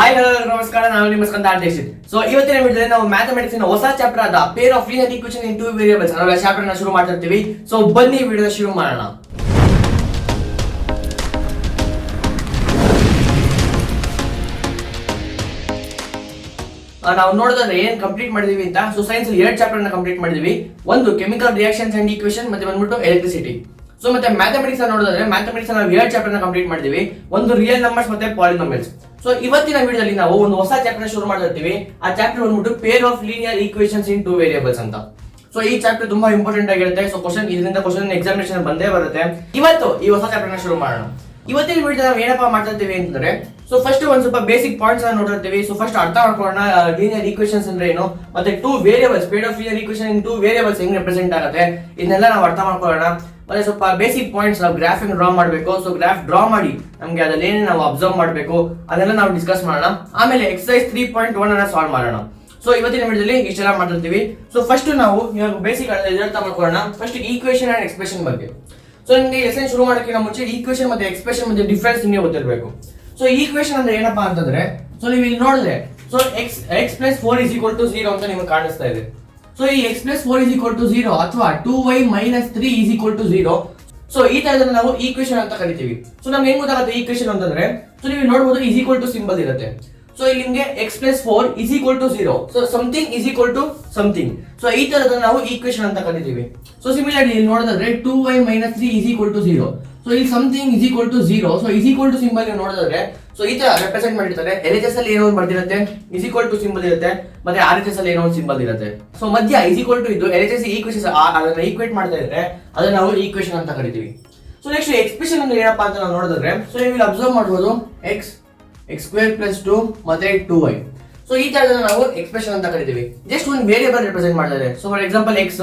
Hi hello ನಮಸ್ಕಾರ, ನಾನು ನಿಮ್ಮ ಸ್ಕಂದ ಆರ್ಟಿಸ್ಟ್. ಸೊ ಇವತ್ತಿನ ವಿಡಿಯೋದಲ್ಲಿ ನಾವು ಮ್ಯಾಥಮೆಟಿಕ್ಸ್ ನ ಹೊಸ ಚಾಪ್ಟರ್ ಆದ peer of linear equation in two variables ಅನ್ನೋ ಚಾಪ್ಟರ್ ನ ಶುರು ಮಾಡ್ತಾ ಇರ್ತೀವಿ. ಸೊ ಬನ್ನಿ ವಿಡಿಯೋ ಶುರು ಮಾಡೋಣ. ನಾವು ನೋಡೋದಾದ್ರೆ ಏನ್ ಕಂಪ್ಲೀಟ್ ಮಾಡಿದೀವಿ ಅಂತ. ಸೊ ಸೈನ್ಸ್ ಅಲ್ಲಿ 2 ಚಾಪ್ಟರ್ ನ ಕಂಪ್ಲೀಟ್ ಮಾಡಿದೀವಿ. ಒಂದು ಕೆಮಿಕಲ್ ರಿಯಾಕ್ಷನ್ಸ್ ಅಂಡ್ ಈಕ್ವೇಷನ್, ಮತ್ತೆ ಬಂದ್ಬಿಟ್ಟು ಎಲೆಕ್ಟ್ರಿಸಿಟಿ. ಸೊ ಮತ್ತೆ ಮ್ಯಾಥಮೆಟಿಕ್ಸ್ ನೋಡೋದಾದ್ರೆ ಮ್ಯಾಥಮೆಟಿಕ್ಸ್ ನಾವು 2 ಚಾಪ್ಟರ್ ನ ಕಂಪ್ಲೀಟ್ ಮಾಡಿದೀವಿ. ಒಂದು ರಿಯಲ್ ನಂಬರ್ಸ್ ಮತ್ತೆ ಪಾಲಿನಾಮಿಯಲ್ಸ್. ಸೊ ಇವತ್ತಿನ ವಿಡಿಯೋದಲ್ಲಿ ನಾವು ಒಂದು ಹೊಸ ಚಾಪ್ಟರ್ ಶುರು ಮಾಡ್ತಾ ಇರ್ತೀವಿ. ಆ ಚಾಪ್ಟರ್ ಬಂದ್ಬಿಟ್ಟು pair of linear equations in two variables ಅಂತ. ಸೊ ಈ ಚಾಪ್ಟರ್ ತುಂಬಾ ಇಂಪಾರ್ಟೆಂಟ್ ಆಗಿರುತ್ತೆ. ಸೊ ಇದರಿಂದ ಕ್ವಶನ್ ಎಕ್ಸಾಮಿನೇಷನ್ ಬಂದೇ ಬರುತ್ತೆ. ಇವತ್ತು ಈ ಹೊಸ ಚಾಪ್ಟರ್ ನ ಶುರು ಮಾಡೋಣ. ಇವತ್ತಿನ ವಿಡಿಯೋ ನಾವು ಏನಪ್ಪಾ ಮಾಡ್ತಾ ಇರ್ತೀವಿ ಅಂತಂದ್ರೆ, ಸೊ ಫಸ್ಟ್ ಒಂದ್ ಸ್ವಲ್ಪ ಬೇಸಿಕ್ ಪಾಯಿಂಟ್ಸ್ ಅನ್ನ ನೋಡಿರ್ತೀವಿ. ಸೊ ಫಸ್ಟ್ ಅರ್ಥ ಮಾಡ್ಕೊಳ್ಳೋಣ ಲೀನಿಯರ್ ಈಕ್ವೇಷನ್ಸ್ ಅಂದ್ರೆ ಏನು, ಮತ್ತೆ two variables, peer of linear equation in two variables ಹೆಂಗ್ ರೆಪ್ರೆಸೆಂಟ್ ಆಗುತ್ತೆ, ಇದನ್ನೆಲ್ಲ ನಾವು ಅರ್ಥ ಮಾಡ್ಕೊಳ್ಳೋಣ. ಮತ್ತೆ ಸ್ವಲ್ಪ ಬೇಸಿಕ್ ಪಾಯಿಂಟ್ಸ್, ನಾವು ಗ್ರಾಫ್ ಡ್ರಾ ಮಾಡಬೇಕು. ಸೊ ಗ್ರಾಫ್ ಡ್ರಾ ಮಾಡಿ ನಮ್ಗೆ ಅದ್ರಲ್ಲಿ ಏನೇ ನಾವು ಅಬ್ಸರ್ವ್ ಮಾಡಬೇಕು ಅದೆಲ್ಲ ನಾವು ಡಿಸ್ಕಸ್ ಮಾಡೋಣ. ಆಮೇಲೆ ಎಕ್ಸರ್ಸೈಸ್ 3.1 ಅನ್ನ ಸಾಲ್ವ್ ಮಾಡೋಣ. ಸೊ ಇವತ್ತಿನ ವಿಡಿಯೋದಲ್ಲಿ ಇಷ್ಟೆಲ್ಲ ಮಾಡ್ತಿರ್ತೀವಿ. ಸೊ ಫಸ್ಟ್ ನಾವು ಇವಾಗ ಬೇಸಿಕ್ ಅರ್ಥ ಮಾಡ್ಕೊಳ್ಳೋಣ. ಫಸ್ಟ್ ಈಕ್ವೇಷನ್ ಅಂಡ್ ಎಕ್ಸ್ಪ್ರೆಷನ್ ಬಗ್ಗೆ. ಸೊ ನಿಮಗೆ ಲೆಸನ್ ಶುರು ಮಾಡೋಕ್ಕಿಂತ ಮುಂಚೆ ಈಕ್ವೇಷನ್ ಮತ್ತೆ ಎಕ್ಸ್ಪ್ರೆಷನ್ ಮತ್ತೆ ಡಿಫರೆನ್ಸ್ ನಿಮಗೆ ಗೊತ್ತಿರಬೇಕು. ಸೊ ಈಕ್ವೇಷನ್ ಅಂದ್ರೆ ಏನಪ್ಪಾ ಅಂತಂದ್ರೆ, ಸೊ ನೀವು ಇಲ್ಲಿ ನೋಡಿದ್ರೆ, so x plus 4 is equal to 0 ಅಂತ ನಿಮಗೆ ಕಾಣಿಸ್ತಾ ಇದೆ. ಸೊ ಈ x plus 4 is equal to 0 ಅಥವಾ 2y minus 3 is equal to 0. So ಈ ತರದನ್ನ ನಾವು ಈಕ್ವೇಷನ್ ಅಂತ ಕರಿತೀವಿ. ಸೊ ನಮ್ಗೆ ಹೆಂಗ್ ಗೊತ್ತಾಗುತ್ತೆ ಈಕ್ವೇಷನ್ ಅಂತಂದ್ರೆ, ಸೊ ನೀವು ನೋಡಬಹುದು ಇಸ್ ಈಕ್ವಲ್ ಟು ಸಿಂಬಲ್ ಇರುತ್ತೆ. ಸೊ ಇಲ್ಲಿ ನಿಮಗೆ x plus 4 is equal to 0. So something is equal to something. So ಈ ತರದನ್ನ ನಾವು ಈಕ್ವೇಷನ್ ಅಂತ ಕರಿತೀವಿ. ಸೊ ಸಿಮಿಲರ್ಲಿ ಇಲ್ಲಿ ನೋಡೋದಾದ್ರೆ 2y minus 3 is equal to 0. So ಇಲ್ಲಿ something is equal to 0. So is equal to symbol ನೀವು ನೋಡೋದಾದ್ರೆ, ಸೊ ಈ ತರ ರೆಪ್ರೆಸೆಂಟ್ ಮಾಡಿರ್ತಾರೆ. LHS ಅಲ್ಲಿ ಏನೋ ಒಂದು ಬರ್ದಿರುತ್ತೆ, ಇಸ್ ಈಕ್ವಲ್ ಟು ಸಿಂಬಲ್ ಇರುತ್ತೆ, ಮತ್ತೆ RHS ಅಲ್ಲಿ ಏನೋ ಒಂದು ಸಿಂಬಲ್ ಇರುತ್ತೆ. ಸೊ ಮಧ್ಯ ಇಸ್ ಈಕ್ವಲ್ ಟು ಇದ್ದು LHS ಈಕ್ವೇಷನ್ ಅದನ್ನ ಈಕ್ವೇಟ್ ಮಾಡ್ತಾ ಇದ್ರೆ ಅದನ್ನ ನಾವು ಈಕ್ವೇಷನ್ ಅಂತ ಕರಿತೀವಿ. ಸೊ ನೆಕ್ಸ್ಟ್ ಎಕ್ಸ್ಪ್ರೆಷನ್ ಅಂದ್ರೆ ಏನಪ್ಪಾ ಅಂತ ನಾವು ನೋಡಿದ್ರೆ, ಸೊ ನೀವು ಇಲ್ಲಿ ಅಬ್ಸರ್ವ್ ಮಾಡಬಹುದು x ಸ್ಕ್ವೇರ್ ಪ್ಲಸ್ 2 ಮತ್ತೆ 2y. ಸೊ ಈ ತರದ ನಾವು ಎಕ್ಸ್ಪ್ರೆಷನ್ ಅಂತ ಕರಿತೀವಿ. ಜಸ್ಟ್ ಒಂದು ವೇರಿಯೇಬಲ್ ರೆಪ್ರೆಸೆಂಟ್ ಮಾಡ್ತಾ ಇದೆ. ಸೊ ಫಾರ್ ಎಕ್ಸಾಂಪಲ್ x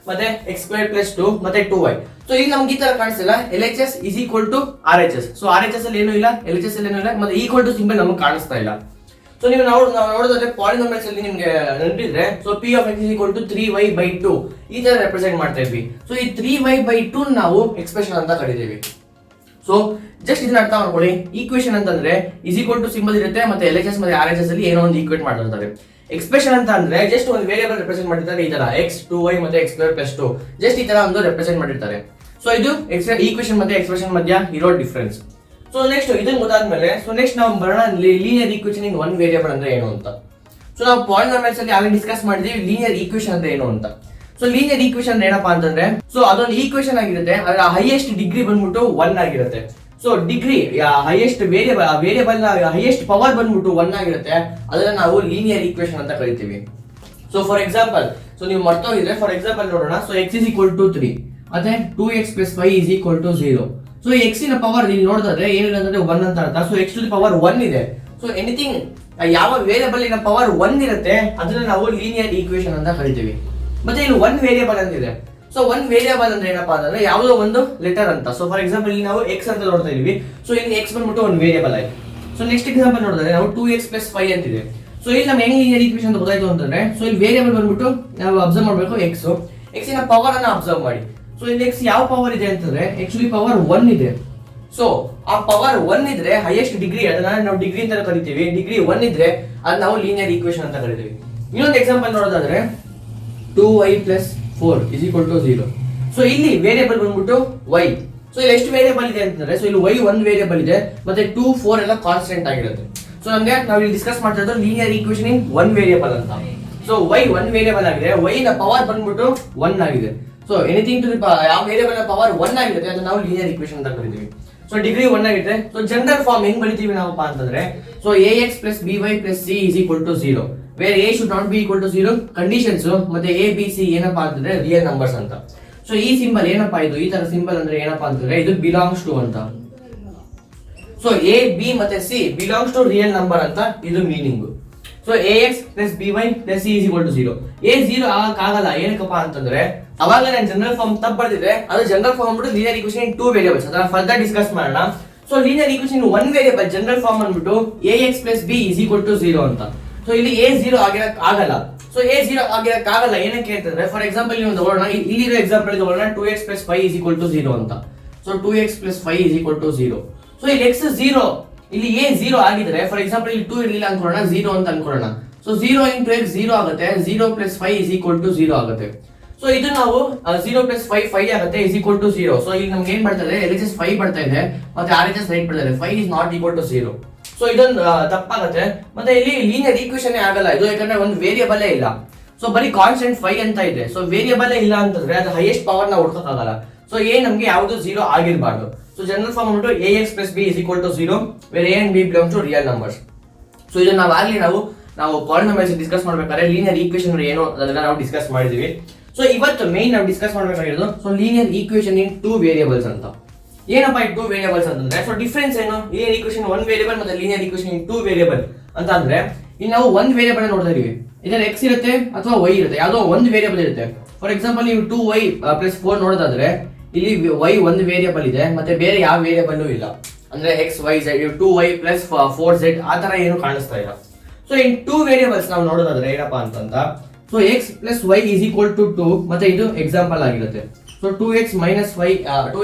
ಮತ್ತೆ x ಸ್ಕ್ವೇರ್ ಪ್ಲಸ್ 2 ಮತ್ತೆ 2y. ಸೊ ಈಗ ನಮ್ಗೆ ಈ ತರ ಕಾಣಿಸ್ತಿಲ್ಲ, LHS is equal to RHS. So RHS ಅಲ್ಲಿ ಏನೂ ಇಲ್ಲ, LHS ಅಲ್ಲಿ ಏನೂ ಇಲ್ಲ, ಮತ್ತೆ ಈಕ್ವಲ್ ಟು ಸಿಂಬಲ್ ನಮಗೆ ಕಾಣಿಸ್ತಾ ಇಲ್ಲ. ಸೊ ನೀವು ನೋಡೋದಾದ್ರೆ ಪಾಲಿನಾಮಿಯಲ್ಸ್ ಅಲ್ಲಿ ನಿಮ್ಗೆ ನೆನಪಿದ್ರೆ, so p of x is equal to 3y/2 ಈ ತರ ರೆಪ್ರೆಸೆಂಟ್ ಮಾಡ್ತಾ ಇದ್ವಿ. ಸೊ ಈ 3y/2 ನಾವು ಎಕ್ಸ್ಪ್ರೆಷನ್ ಅಂತ ಕರಿತೀವಿ. ಸೊ ಜಸ್ಟ್ ಇದನ್ನ ಅರ್ಥ ಮಾಡ್ಕೊಳ್ಳಿ. ಈಕ್ವೇಷನ್ ಅಂತಂದ್ರೆ ಇಸ್ ಈಕ್ವಲ್ ಟು ಸಿಂಬಲ್ ಇರುತ್ತೆ, ಮತ್ತೆ LHS ಮತ್ತೆ RHS ಅಲ್ಲಿ ಏನೋ ಒಂದು ಈಕ್ವೇಟ್ ಮಾಡಿರ್ತಾರೆ. ಎಕ್ಸ್ಪ್ರೆಷನ್ ಅಂತ ಅಂದ್ರೆ ಜಸ್ಟ್ ಒಂದು ವೇರಿಯೇಬಲ್ ರೆಪ್ರೆಸೆಂಟ್ ಮಾಡಿರ್ತಾರೆ. ಈ ತರ x 2y ಮತ್ತೆ x ಸ್ಕ್ವೇರ್ ಪ್ಲಸ್ 2 ಜಸ್ಟ್ ಈ ತರ ಒಂದು ರೆಪ್ರೆಸೆಂಟ್ ಮಾಡಿರ್ತಾರೆ. ಸೊ ಇದು ಈಕ್ವೇಷನ್ ಮತ್ತೆ ಎಕ್ಸ್ಪ್ರೆಷನ್ ಮಧ್ಯ ಇರೋ ಡಿಫರೆನ್ಸ್. ಸೊ ನೆಕ್ಸ್ಟ್ ಇದನ್ನ ಗೊತ್ತಾದ್ಮೇಲೆ, ಸೊ ನೆಕ್ಸ್ಟ್ ನಾವು ಬರೋಣ linear equation in one variable ಅಂದ್ರೆ ಏನು ಅಂತ. ಸೊ ನಾವು ಪಾಲಿನಾಮಿಯಲ್ಸ್ ಅಲ್ಲಿ ಆಲ್ರೆಡಿ ಡಿಸ್ಕಸ್ ಮಾಡಿದೀವಿ ಲೀನಿಯರ್ ಈಕ್ವೇಷನ್ ಅಂದ್ರೆ ಏನು ಅಂತ. ಸೊ ಲೀನಿಯರ್ ಈಕ್ವೇಷನ್ ಏನಪ್ಪಾ ಅಂತಂದ್ರೆ, ಸೊ ಅದೊಂದು ಈಕ್ವೇಷನ್ ಆಗಿರುತ್ತೆ, ಅದರ ಹೈಯೆಸ್ಟ್ ಡಿಗ್ರಿ ಬಂದ್ಬಿಟ್ಟು 1 ಆಗಿರುತ್ತೆ. So degree highest variable highest power ಬಂದ್ಬಿಟ್ಟು 1 ಆಗಿರುತ್ತೆ. ಅದನ್ನ ನಾವು ಲೀನಿಯರ್ ಈಕ್ವೇಷನ್ ಅಂತ ಕರಿತೀವಿ. ಸೊ ಫಾರ್ ಎಕ್ಸಾಂಪಲ್, ಸೊ ನೀವು ಮರ್ತೋಗಿದ್ರೆ ಫಾರ್ ಎಕ್ಸಾಂಪಲ್ ನೋಡೋಣ. So x is equal to 3 ಮತ್ತೆ 2x plus 5 is equal to 0. So x ನ ಪವರ್ ಇಲ್ಲಿ ನೋಡಿದ್ರೆ ಏನಿದೆ ಅಂದ್ರೆ 1 ಅಂತ ಅರ್ಥ. So x to the power 1 ಇದೆ. ಸೊ ಎನಿಥಿಂಗ್ ಯಾವ ವೇರಿಯೇಬಲ್ ಇನ ಪವರ್ 1 ಇರುತ್ತೆ ಅದನ್ನ ನಾವು ಲೀನಿಯರ್ ಈಕ್ವೇಷನ್ ಅಂತ ಕರಿತೀವಿ. ಮತ್ತೆ ಇಲ್ಲಿ 1 ವೇರಿಯೇಬಲ್ ಅಂತಿದೆ. ಸೊ 1 ವೇರಿಯೇಬಲ್ ಅಂದ್ರೆ ಏನಪ್ಪಾ ಅಂದ್ರೆ ಯಾವುದೋ ಒಂದು ಲೆಟರ್ ಅಂತ. ಸೊ ಫಾರ್ ಎಕ್ಸಾಂಪಲ್ ಇಲ್ಲಿ ನಾವು x ಅಂತ ನೋಡ್ತಾ ಇದೀವಿ. ಸೊ ಇಲ್ಲಿ x ಬಂದ್ಬಿಟ್ಟು ಒಂದು ವೇರಿಯೇಬಲ್ ಆಯ್ತು. ಸೊ ನೆಕ್ಸ್ಟ್ ಎಕ್ಸಾಂಪಲ್ ನೋಡಿದ್ರೆ ನಾವು 2x ಪ್ಲಸ್ 5 ಅಂತಿದೆ. ಸೊ ಇಲ್ಲಿ ನಮ್ಗೆ ಹೆಂಗ್ ಲೀನಿಯರ್ ಈಕ್ವೇಷನ್ ಅಂತ ಗೊತ್ತಾಯ್ತು ಅಂತಂದ್ರೆ, ಸೊ ಇಲ್ಲಿ ವೇರಿಯೇಬಲ್ ಬಂದ್ಬಿಟ್ಟು ನಾವು ಅಬ್ಸರ್ವ್ ಮಾಡಬೇಕು x ನ ಪವರ್ ಅನ್ನ ಅಬ್ಸರ್ವ್ ಮಾಡಿ. ಸೊ ಇಲ್ಲಿ x ಯಾವ ಪವರ್ ಇದೆ ಅಂತಂದ್ರೆ ಆಕ್ಚುಲಿ ಪವರ್ 1 ಇದೆ. ಸೊ ಆ ಪವರ್ 1 ಇದ್ರೆ ಹೈಯೆಸ್ಟ್ ಡಿಗ್ರಿ, ಅದನ್ನ ನಾವು ಡಿಗ್ರಿ ಅಂತ ಕರಿತೀವಿ. ಡಿಗ್ರಿ 1 ಇದ್ರೆ ಅದ್ ನಾವು ಲೀನಿಯರ್ ಈಕ್ವೇಷನ್ ಅಂತ ಕರಿತೀವಿ. ಇನ್ನೊಂದು ಎಕ್ಸಾಂಪಲ್ ನೋಡೋದಾದ್ರೆ 2y plus 4 is equal to 0. So ಇಲ್ಲಿ ವೇರಿಯೇಬಲ್ ಬಂದ್ಬಿಟ್ಟು y. ಸೊ ಇಲ್ಲಿ ಎಷ್ಟು ವೇರಿಯೇಬಲ್ ಇದೆ ಅಂತಂದ್ರೆ, ಸೊ ಇಲ್ಲಿ y 1 ವೇರಿಯೇಬಲ್ ಇದೆ, ಮತ್ತೆ 2 4 ಎಲ್ಲ ಕಾನ್ಸ್ಟೆಂಟ್ ಆಗಿರುತ್ತೆ. ಸೊ ನಮ್ಗೆ ನಾವು ಇಲ್ಲಿ ಡಿಸ್ಕಸ್ ಮಾಡ್ತಾ ಇರೋದು ಲೀನಿಯರ್ ಈಕ್ವೇಷನ್ ಇನ್ 1 ವೇರಿಯೇಬಲ್ ಅಂತ. ಸೊ y 1 ವೇರಿಯೇಬಲ್ ಆಗಿದೆ, y ನ ಪವರ್ ಬಂದ್ಬಿಟ್ಟು 1 ಆಗಿದೆ. ಸೊ ಎನಿಥಿಂಗ್ ಟು ದಿ ಯಾವ ವೇರಿಯೇಬಲ್ ನ ಪವರ್ 1 ಆಗಿರುತ್ತೆ ಅದನ್ನ ನಾವು ಲೀನಿಯರ್ ಈಕ್ವೇಷನ್ ಅಂತ ಕರಿತೀವಿ. ಸೊ ಡಿಗ್ರಿ 1 ಆಗಿದೆ. ಸೊ ಜನರಲ್ ಫಾರ್ಮ್ ಹೆಂಗ್ ಬರೀತೀವಿ ನಾವಪ್ಪ ಅಂತಂದ್ರೆ, so ax plus by plus c is equal to 0 where a should not be equal to 0 conditions, ಮತ್ತೆ a b c ಏನಪ್ಪಾ ಅಂತಂದ್ರೆ ರಿಯಲ್ ನಂಬರ್ಸ್ ಅಂತ. ಸೊ ಈ ಸಿಂಬಲ್ ಏನಪ್ಪಾ, ಇದು ಈ ತರ ಸಿಂಬಲ್ ಅಂದ್ರೆ ಏನಪ್ಪಾ ಅಂತಂದ್ರೆ ಇದು ಬಿಲಾಂಗ್ಸ್ ಟು ಅಂತ. ಸೊ a b ಮತ್ತೆ c belongs to real number ಅಂತ ಇದು meaning. So ax plus by plus c is equal to 0. a 0 ಆಗಲ್ಲ, ಏನಕ್ಕಪ್ಪ ಅಂತಂದ್ರೆ ಅವಾಗ ನಾನು ಜನರಲ್ ಫಾರ್ಮ್ ತಪ್ಪು ಬರ್ದಿದೆ. ಅದು ಜನರಲ್ ಫಾರ್ಮ್ ಬಿಟ್ಟು ಲೀನಿಯರ್ ಈಕ್ವೇಷನ್ ಇನ್ 2 ವೇರಿಯೇಬಲ್ಸ್ ಅದನ್ನ ಫರ್ದರ್ ಡಿಸ್ಕಸ್ ಮಾಡೋಣ. So linear equation in 1 variable general form ಅಂದ್ಬಿಟ್ಟು ax plus b is equal to 0 ಅಂತ. ಸೊ ಇಲ್ಲಿ a 0 ಆಗಲ್ಲ. ಸೊ a 0 ಆಗಲ್ಲ ಏನಕ್ಕೆ ಅಂತಂದ್ರೆ, ಫಾರ್ ಎಕ್ಸಾಂಪಲ್ ನೀವು ತಗೊಳ್ಳೋಣ, ಇಲ್ಲಿರೋ ಎಕ್ಸಾಂಪಲ್ ತಗೊಳ್ಳೋಣ 2x plus 5 is equal to 0 ಅಂತ. So 2x plus 5 is equal to 0. So ಇಲ್ಲಿ x 0 ಇಲ್ಲಿ ಎ 0 ಆಗಿದ್ರೆ ಫಾರ್ ಎಕ್ಸಾಂಪಲ್ ಇಲ್ಲಿ 2 ಇರಲಿಲ್ಲ ಅನ್ಕೊಳ್ಳೋಣ 0 ಅಂತ ಅನ್ಕೊಳ್ಳೋಣ. ಸೊ 0 ಇಂಟು x 0 ಆಗುತ್ತೆ, 0 ಪ್ಲಸ್ 5 ಇಸ್ ಈಕ್ವಲ್ ಟು 0 ಆಗುತ್ತೆ. ಸೊ ಇದು ನಾವು 0 ಪ್ಲಸ್ 5 ಆಗುತ್ತೆ ಇಸ್ ಈಕ್ವಲ್ ಟು 0. ಸೊ ಈಗ ನಮ್ಗೆ ಏನ್ ಬರ್ತದೆ, LHS 5 ಬರ್ತಾ ಇದೆ ಮತ್ತೆ RHS ರೈಟ್ ಬರ್ತಾ ಇದೆ, 5 is not equal to 0. So ಇದೊಂದು ತಪ್ಪಾಗುತ್ತೆ. ಮತ್ತೆ ಇಲ್ಲಿ ಲೀನಿಯರ್ ಈಕ್ವೇಷನ್ ಆಗಲ್ಲ ಇದು, ಯಾಕಂದ್ರೆ ಒಂದು ವೇರಿಯಬಲ್ ಇಲ್ಲ. ಸೊ ಬರೀ ಕಾನ್ಸ್ಟೆಂಟ್ 5 ಅಂತ ಇದೆ. ಸೊ ವೇರಿಯಬಲ್ ಇಲ್ಲ ಅಂತಂದ್ರೆ ಅದು ಹೈಯೆಸ್ಟ್ ಪವರ್ ನ ಹುಡ್ಕೋಕ್ಕಾಗಲ್ಲ. ಸೊ ಎ ನಮ್ಗೆ ಯಾವುದು 0 ಆಗಿರಬಾರ್ದು. ಸೊ ಜನರಲ್ ಫಾರ್ಮ್ ಅಂದ್ಬಿಟ್ಟು ax plus b is equal to 0 where a and b belongs to real numbers. So ಇದನ್ನ ನಾವು ಪಾಲಿನಾಮಿಯಲ್ಸ್ ಡಿಸ್ಕಸ್ ಮಾಡ್ಬೇಕಾದ್ರೆ ಲೀನಿಯರ್ ಈಕ್ವೇಷನ್ ಏನು ಅದನ್ನ ನಾವು ಡಿಸ್ಕಸ್ ಮಾಡಿದೀವಿ. ಸೊ ಇವತ್ತು ಮೇನ್ ನಾವು discuss ಮಾಡ್ಬೇಕಾಗಿರೋದು so linear equation in 2 variables ಅಂತ. ಏನಪ್ಪಾ ಈ 2 ವೇರಿಯಬಲ್ಸ್ ಅಂತಂದ್ರೆ, ಸೊ ಡಿಫರೆನ್ಸ್ ಏನು, ಲೀನಿಯರ್ ಈಕ್ವೇಷನ್ 1 ವೇರಿಯಬಲ್ ಮತ್ತೆ ಲೀನಿಯರ್ ಈಕ್ವೇಷನ್ ಇನ್ 2 ವೇರಿಯಬಲ್ ಅಂತ ಅಂದ್ರೆ, ಇಲ್ಲಿ ನಾವು 1 ವೇರಿಯಬಲ್ ನೋಡ್ತಾ ಇದೀವಿ, ಇದರ x ಇರುತ್ತೆ ಅಥವಾ y ಇರುತ್ತೆ, ಯಾವುದೋ ಒಂದು ವೇರಿಯಬಲ್ ಇರುತ್ತೆ. ಫಾರ್ ಎಕ್ಸಾಂಪಲ್ ನೀವು 2y + 4 ನೋಡೋದಾದ್ರೆ ಇಲ್ಲಿ y ಒಂದು ವೇರಿಯಬಲ್ ಇದೆ ಮತ್ತೆ ಬೇರೆ ಯಾವ ವೇರಿಯಬಲ್ ಇಲ್ಲ. ಅಂದ್ರೆ x y z 2y + 4z ಆ ತರ ಏನು ಕಾಣಿಸ್ತಾ ಇಲ್ಲ. ಸೊ ಇನ್ 2 ವೇರಿಯಬಲ್ಸ್ ನಾವು ನೋಡೋದಾದ್ರೆ ಏನಪ್ಪಾ ಅಂತಂತ, so x + y is equal to 2 ಮತ್ತೆ ಇದು ಎಕ್ಸಾಂಪಲ್ ಆಗಿರುತ್ತೆ. So 2x -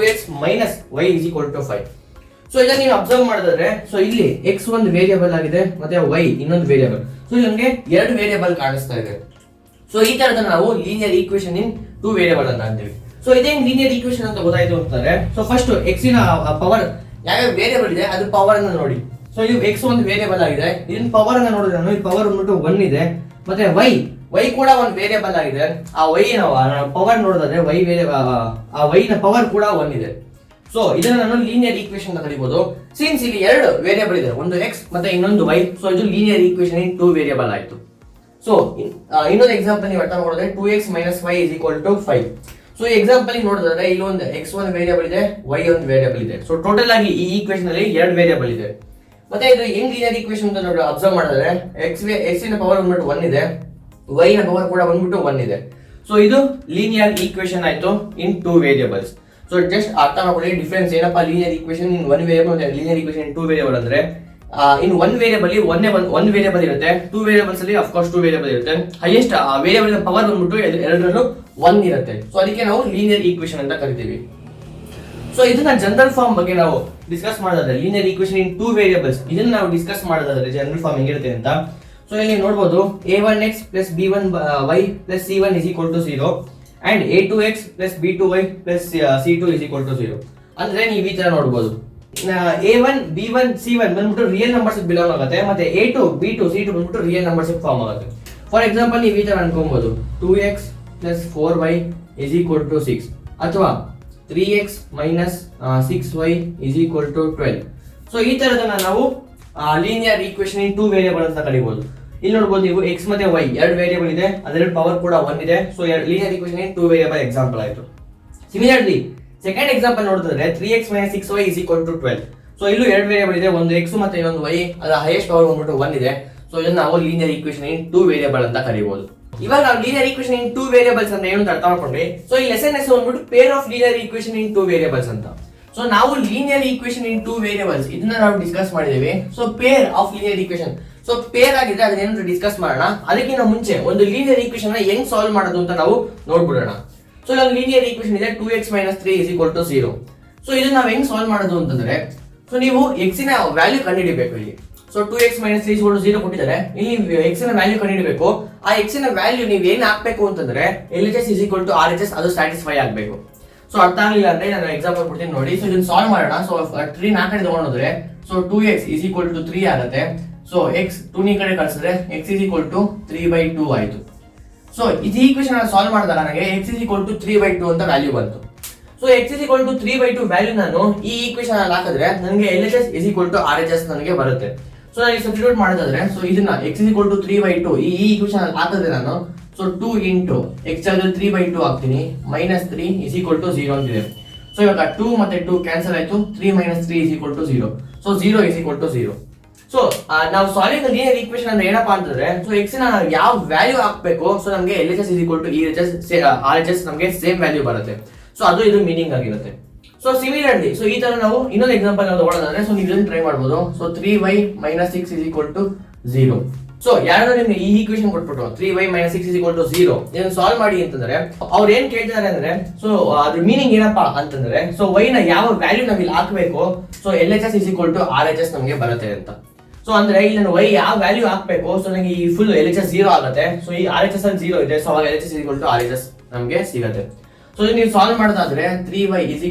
y is equal to 5. So ಇದನ್ನ ನೀವು ಅಬ್ಸರ್ವ್ ಮಾಡಿದ್ರೆ, ಸೊ ಇಲ್ಲಿ x ಒಂದು ವೇರಿಯಬಲ್ ಆಗಿದೆ ಮತ್ತೆ y ಇನ್ನೊಂದು ವೇರಿಯಬಲ್. ಸೊ ಇಲ್ಲಿ ನಮಗೆ ಎರಡು ವೇರಿಯಬಲ್ ಕಾಣಿಸ್ತಾ ಇದೆ. ಸೊ ಈ ತರದ ನಾವು ಲೀನಿಯರ್ ಈಕ್ವೇಷನ್ ಇನ್ 2 ವೇರಿಯಬಲ್ ಅಂತ ಅಂತೀವಿ. ಸೊ ಇದೇನ್ ಲೀನಿಯರ್ ಈಕ್ವೇಷನ್ ಅಂತ ಗೊತ್ತಾಯ್ತು ಅಂತಂದ್ರೆ, ಸೊ ಫಸ್ಟ್ x ನ ಪವರ್ ಯಾವ ವೇರಿಯಬಲ್ ಇದೆ ಅದು ಪವರ್ ಅನ್ನ ನೋಡಿ. ಸೊ ಇದು x ಒಂದು ವೇರಿಯಬಲ್ ಆಗಿದೆ, ಇದನ್ನ ಪವರ್ ಅನ್ನ ನೋಡಿದ್ರೆ ನಾನು ಈ ಪವರ್ ಬಂದ್ಬಿಟ್ಟು 1 ಇದೆ. ಮತ್ತೆ y ಕೂಡ ಒಂದು ವೇರಿಯಬಲ್ ಆಗಿದೆ, ಆ y ನ ಪವರ್ ನೋಡಿದ್ರೆ y ವೇರಿಯಬಲ್ ಆ y ನ ಪವರ್ ಕೂಡ 1 ಇದೆ. ಸೊ ಇದನ್ನ ನಾನು ಲೀನಿಯರ್ ಈಕ್ವೇಷನ್ ಅಂತ ಕರೀಬಹುದು. ಸಿನ್ಸ್ ಇಲ್ಲಿ ಎರಡು ವೇರಿಯಬಲ್ ಇದೆ, ಒಂದು x ಮತ್ತೆ ಇನ್ನೊಂದು y. ಸೊ ಇದು ಲೀನಿಯರ್ ಈಕ್ವೇಷನ್ ಇನ್ 2 ವೇರಿಯಬಲ್ ಆಯ್ತು. ಸೊ ಇನ್ನೊಂದು ಎಕ್ಸಾಂಪಲ್ ನೀವು ಅರ್ಥ ಮಾಡಿದ್ರೆ 2x - y is equal to 5. So example ನೋಡಿದ್ರೆ ಇಲ್ಲಿ ಒಂದು x ಒಂದು ವೇರಿಯಬಲ್ ಇದೆ, y ಒಂದು ವೇರಿಯಬಲ್ ಇದೆ. ಸೊ ಟೋಟಲ್ ಆಗಿ ಈ ಈಕ್ವೇಷನ್ ಅಲ್ಲಿ ಎರಡು ವೇರಿಯಬಲ್ ಇದೆ. ಮತ್ತೆ ಇದು ಹೆಂಗ್ ಲೀನಿಯರ್ ಈಕ್ವೇಷನ್ ಅಂತ ನೋಡಿ ಅಬ್ಸರ್ವ್ ಮಾಡಿದ್ರೆ x ನ ಪವರ್ ಬಂದ್ಬಿಟ್ಟು 1 ಇದೆ, y ನ ಪವರ್ ಕೂಡ ಬಂದ್ಬಿಟ್ಟು 1 ಇದೆ. ಸೊ ಇದು ಲೀನಿಯರ್ ಈಕ್ವೇಷನ್ ಆಯ್ತು ಇನ್ 2 ವೇರಿಯಬಲ್ಸ್. ಸೊ ಜಸ್ಟ್ ಅರ್ಥ ಮಾಡ್ಕೊಳ್ಳಿ ಡಿಫರೆನ್ಸ್ ಏನಪ್ಪಾ ಲೀನಿಯರ್ ಈಕ್ವೇಷನ್ ಇನ್ 1 ವೇರಿಯಬಲ್ ಮತ್ತೆ ಲೀನಿಯರ್ ಈಕ್ವೇಷನ್ ಇನ್ 2 ವೇರಿಯಬಲ್ ಅಂದ್ರೆ, ಇನ್ 1 ವೇರಿಯಬಲ್ ಒಂದು ವೇರಿಯಬಲ್ ಇರುತ್ತೆ, 2 ವೇರಿಯಬಲ್ಸ್ ಅಲ್ಲಿ ಆಫ್ ಕೋರ್ಸ್ 2 ವೇರಿಯಬಲ್ ಇರುತ್ತೆ. ಹೈಯೆಸ್ಟ್ ವೇರಿಯಬಲ್ ಪವರ್ ಬಂದ್ಬಿಟ್ಟು ಎರಡರಲ್ಲೂ 1 ಇರುತ್ತೆ. ಸೊ ಅದಕ್ಕೆ ನಾವು ಲೀನಿಯರ್ ಈಕ್ವೇಷನ್ ಅಂತ ಕರಿತೀವಿ. ಸೊ ಇದನ್ನ ಜನರಲ್ ಫಾರ್ಮ್ ಬಗ್ಗೆ ನಾವು ಡಿಸ್ಕಸ್ ಮಾಡೋದಾದ್ರೆ, ಲೀನಿಯರ್ ಈಕ್ವೇಷನ್ ಇನ್ 2 ವೇರಿಯಬಲ್ಸ್ ಇದನ್ನ ನಾವು ಡಿಸ್ಕಸ್ ಮಾಡೋದಾದ್ರೆ ಜನರಲ್ ಫಾರ್ಮ್ ಹೆಂಗಿರುತ್ತೆ ಅಂತ. ಸೊ ಇಲ್ಲಿ ನೋಡಬಹುದು a1x + b1y + c1 is equal to 0 and a2x + b2y + c2 is equal to 0. ಅಂದ್ರೆ ನೀವು ಈ ತರ ನೋಡಬಹುದು, a1 b1 c1 ಬಂದ್ಬಿಟ್ಟು ರಿಯಲ್ ನಂಬರ್ಸ್ ಬಿಲಾಂಗ್ ಆಗುತ್ತೆ, ಮತ್ತೆ a2 b2 c2 ಬಂದ್ಬಿಟ್ಟು ರಿಯಲ್ ನಂಬರ್ಸ್ ಫಾರ್ಮ್ ಆಗುತ್ತೆ. ಫಾರ್ ಎಕ್ಸಾಂಪಲ್ ನೀವು ಈ ತರ ಅನ್ಕೊಬಹುದು 2x + 4y is equal to 6 ಅಥವಾ 3x - 6y is equal to 12. So ಈ ತರದನ್ನ ನಾವು ಲೀನಿಯರ್ ಈಕ್ವೇಷನ್ ಇನ್ 2 ವೇರಿಯಬಲ್ ಅಂತ ಕರೀಬಹುದು. ಇಲ್ಲಿ ನೋಡಬಹುದು ನೀವು x ಮತ್ತೆ y ಎರಡು ವೇರಿಯಬಲ್ ಇದೆ, ಅದರ ಪವರ್ ಕೂಡ 1 ಇದೆ. So linear equation in 2 variable example ಆಯ್ತು. ಸಿಮಿಲರ್ಲಿ ಸೆಕೆಂಡ್ ಎಕ್ಸಾಂಪಲ್ ನೋಡಿದ್ರೆ 3x - 6y is equal to 12. So ಇಲ್ಲೂ ಎರಡು ವೇರಿಯಬಲ್ ಇದೆ, ಒಂದು x ಮತ್ತೆ ಇನ್ನೊಂದು y, ಅದರ ಹೈಯೆಸ್ಟ್ ಪವರ್ ಬಂದ್ಬಿಟ್ಟು 1 ಇದೆ. ಸೊ ಇದನ್ನ ನಾವು ಲೀನಿಯರ್ ಈಕ್ವೇಷನ್ ಇನ್ 2 ವೇರಿಯಬಲ್ ಅಂತ ಕರೀಬಹುದು. ಇವಾಗ ನಾವು ಲೀನಿಯರ್ ಈಕ್ವೇಷನ್ ಇನ್ 2 ವೇರಿಯಬಲ್ಸ್ ಅಂತ ಏನು ಅರ್ಥ ಮಾಡ್ಕೊಂಡ್ವಿ. ಸೊ ಈ ಲೆಸನ್ ಹೆಸರು ಬಂದ್ಬಿಟ್ಟು pair of linear equation in 2 variables ಅಂತ. ಸೊ ನಾವು ಲೀನಿಯರ್ ಈಕ್ವೇಷನ್ ಇನ್ 2 ವೇರಿಯಬಲ್ಸ್ ಇದನ್ನ ನಾವು ಡಿಸ್ಕಸ್ ಮಾಡಿದೀವಿ. So pair of linear equation, so pair ಆಗಿದ್ರೆ ಅದನ್ನೇನು ಡಿಸ್ಕಸ್ ಮಾಡೋಣ. ಅದಕ್ಕಿಂತ ಮುಂಚೆ ಒಂದು ಲೀನಿಯರ್ ಈಕ್ವೇಷನ್ ನ ಹೆಂಗ್ ಸಾಲ್ವ್ ಮಾಡೋದು ಅಂತ ನಾವು ನೋಡ್ಬಿಡೋಣ. ಸೊ ನಾವು ಲೀನಿಯರ್ ಈಕ್ವೇಷನ್ ಇದೆ 2x - 3 is equal to 0. So ಇದನ್ನ ನಾವು ಹೆಂಗ್ ಸಾಲ್ವ್ ಮಾಡೋದು ಅಂತಂದ್ರೆ, ಸೊ ನೀವು x ನ ವ್ಯಾಲ್ಯೂ ಕಂಡುಹಿಡಿಬೇಕು. ಇಲ್ಲಿ so 2x - 3 is equal to 0 ಕೊಟ್ಟಿದ್ದಾರೆ, ಇಲ್ಲಿ x ನ ವ್ಯಾಲ್ಯೂ ಕಂಡುಹಿಡಿಬೇಕು. ಆ x ನ ವ್ಯಾಲ್ಯೂ ನೀವು ಏನ್ ಹಾಕ್ಬೇಕು ಅಂತಂದ್ರೆ LHS is equal to RHS ಅದು ಸ್ಯಾಟಿಸ್ಫೈ ಆಗಬೇಕು. ಸೊ ಅರ್ಥ ಆಗಲಿಲ್ಲ ಅಂದ್ರೆ ನಾನು ಎಕ್ಸಾಂಪಲ್ ಕೊಡ್ತೀನಿ ನೋಡಿ. ಸೊ ಇದನ್ನ ಸಾಲ್ವ್ ಮಾಡೋಣ. ಸೊ 3 ನ ಕಡೆ ತಗೊಂಡ್ರೆ so 2x is equal to 3 ಆಗುತ್ತೆ. ಸೊ x 2 ನ ಕಡೆ ಕಳಿಸಿದ್ರೆ x is equal to 3/2 ಆಯ್ತು. ಸೊ ಇದು ಈಕ್ವೇಷನ್ ಅನ್ನು ಸಾಲ್ವ್ ಮಾಡಿದಾಗ ನನಗೆ x is equal to 3/2 ಅಂತ ವ್ಯಾಲ್ಯೂ ಬಂತು. So x is equal to 3/2 value ನಾನು ಈ ಈಕ್ವೇಷನ್ ಅಲ್ಲಿ ಹಾಕಿದ್ರೆ ನನಗೆ LHS is equal to RHS ನನಗೆ ಬರುತ್ತೆ. ಸೊ ನಾನು ಸಬ್ಸ್ಟಿಟ್ಯೂಟ್ ಮಾಡೋದಾದ್ರೆ, ಸೊ ಇದನ್ನ x is equal to 3/2 ಈ ಈಕ್ವೇಷನ್ ಅಲ್ಲಿ ಹಾಕಿದ್ರೆ ನಾನು ಸೊ 2 into x ಆದ್ರೆ 3/2 ಹಾಕ್ತೀನಿ, -3 is equal to 0 ಅಂತಿದೆ. ಸೊ ಇವಾಗ 2 ಮತ್ತೆ 2 ಕ್ಯಾನ್ಸಲ್ ಆಯ್ತು, 3 - 3 is equal to 0. So 0 is equal to 0. So ನಾವು ಸಾಲ್ವಿಂಗ್ ಲೀನಿಯರ್ ಈಕ್ವೇಷನ್ ಅಂದ್ರೆ ಏನಪ್ಪಾ ಅಂತಂದ್ರೆ, ಸೊ x ನ ಯಾವ ವ್ಯಾಲ್ಯೂ ಹಾಕ್ಬೇಕು, ಸೊ ನಮಗೆ LHS is equal to RHS ನಮಗೆ ಸೇಮ್ ವ್ಯಾಲ್ಯೂ ಬರುತ್ತೆ. ಸೊ ಅದು ಇದು ಮೀನಿಂಗ್ ಆಗಿರುತ್ತೆ. ಸೊ ಸಿಮಿಲರ್ಲಿ ಸೊ ಈ ತರ ನಾವು ಇನ್ನೊಂದು ಎಕ್ಸಾಂಪಲ್ ನಾವು ತಗೊಳ್ಳೋದಾದ್ರೆ, ಸೊ ನೀವು ಇದನ್ನ ಟ್ರೈ ಮಾಡಬಹುದು. So 3y - 6 is equal to 0. So ಯಾರು ನಿಮ್ಗೆ ಈ ಈಕ್ವೇಶನ್ ಕೊಟ್ಬಿಟ್ಟು 3y - 6 = 0 ಇದನ್ನ ಸಾಲ್ವ್ ಮಾಡಿ ಅಂತಂದ್ರೆ ಅವ್ರು ಏನ್ ಕೇಳ್ತಾರೆ ಅಂದ್ರೆ ಸೊ ಅದ್ರ ಮೀನಿಂಗ್ ಏನಪ್ಪಾ ಅಂತಂದ್ರೆ ಸೊ y ನ ಯಾವ ವ್ಯಾಲ್ಯೂ ನಾವ್ ಇಲ್ಲಿ ಹಾಕ್ಬೇಕು ಸೊ LHS = RHS ನಮಗೆ ಬರುತ್ತೆ ಅಂತ. ಸೊ ಅಂದ್ರೆ ಇಲ್ಲಿ ನಾನು y ಯಾವ ವ್ಯಾಲ್ಯೂ ಹಾಕ್ಬೇಕು ಸೊ ನನಗೆ ಈ ಫುಲ್ LHS 0 ಆಗುತ್ತೆ. ಸೊ ಈ RHS ಅಲ್ಲಿ 0 ಇದೆ, ಸೊ ಅವಾಗ LHS = RHS ನಮಗೆ ಸಿಗುತ್ತೆ. ಸೊ ನೀವು ಸಾಲ್ವ್ ಮಾಡೋದಾದ್ರೆ 3y =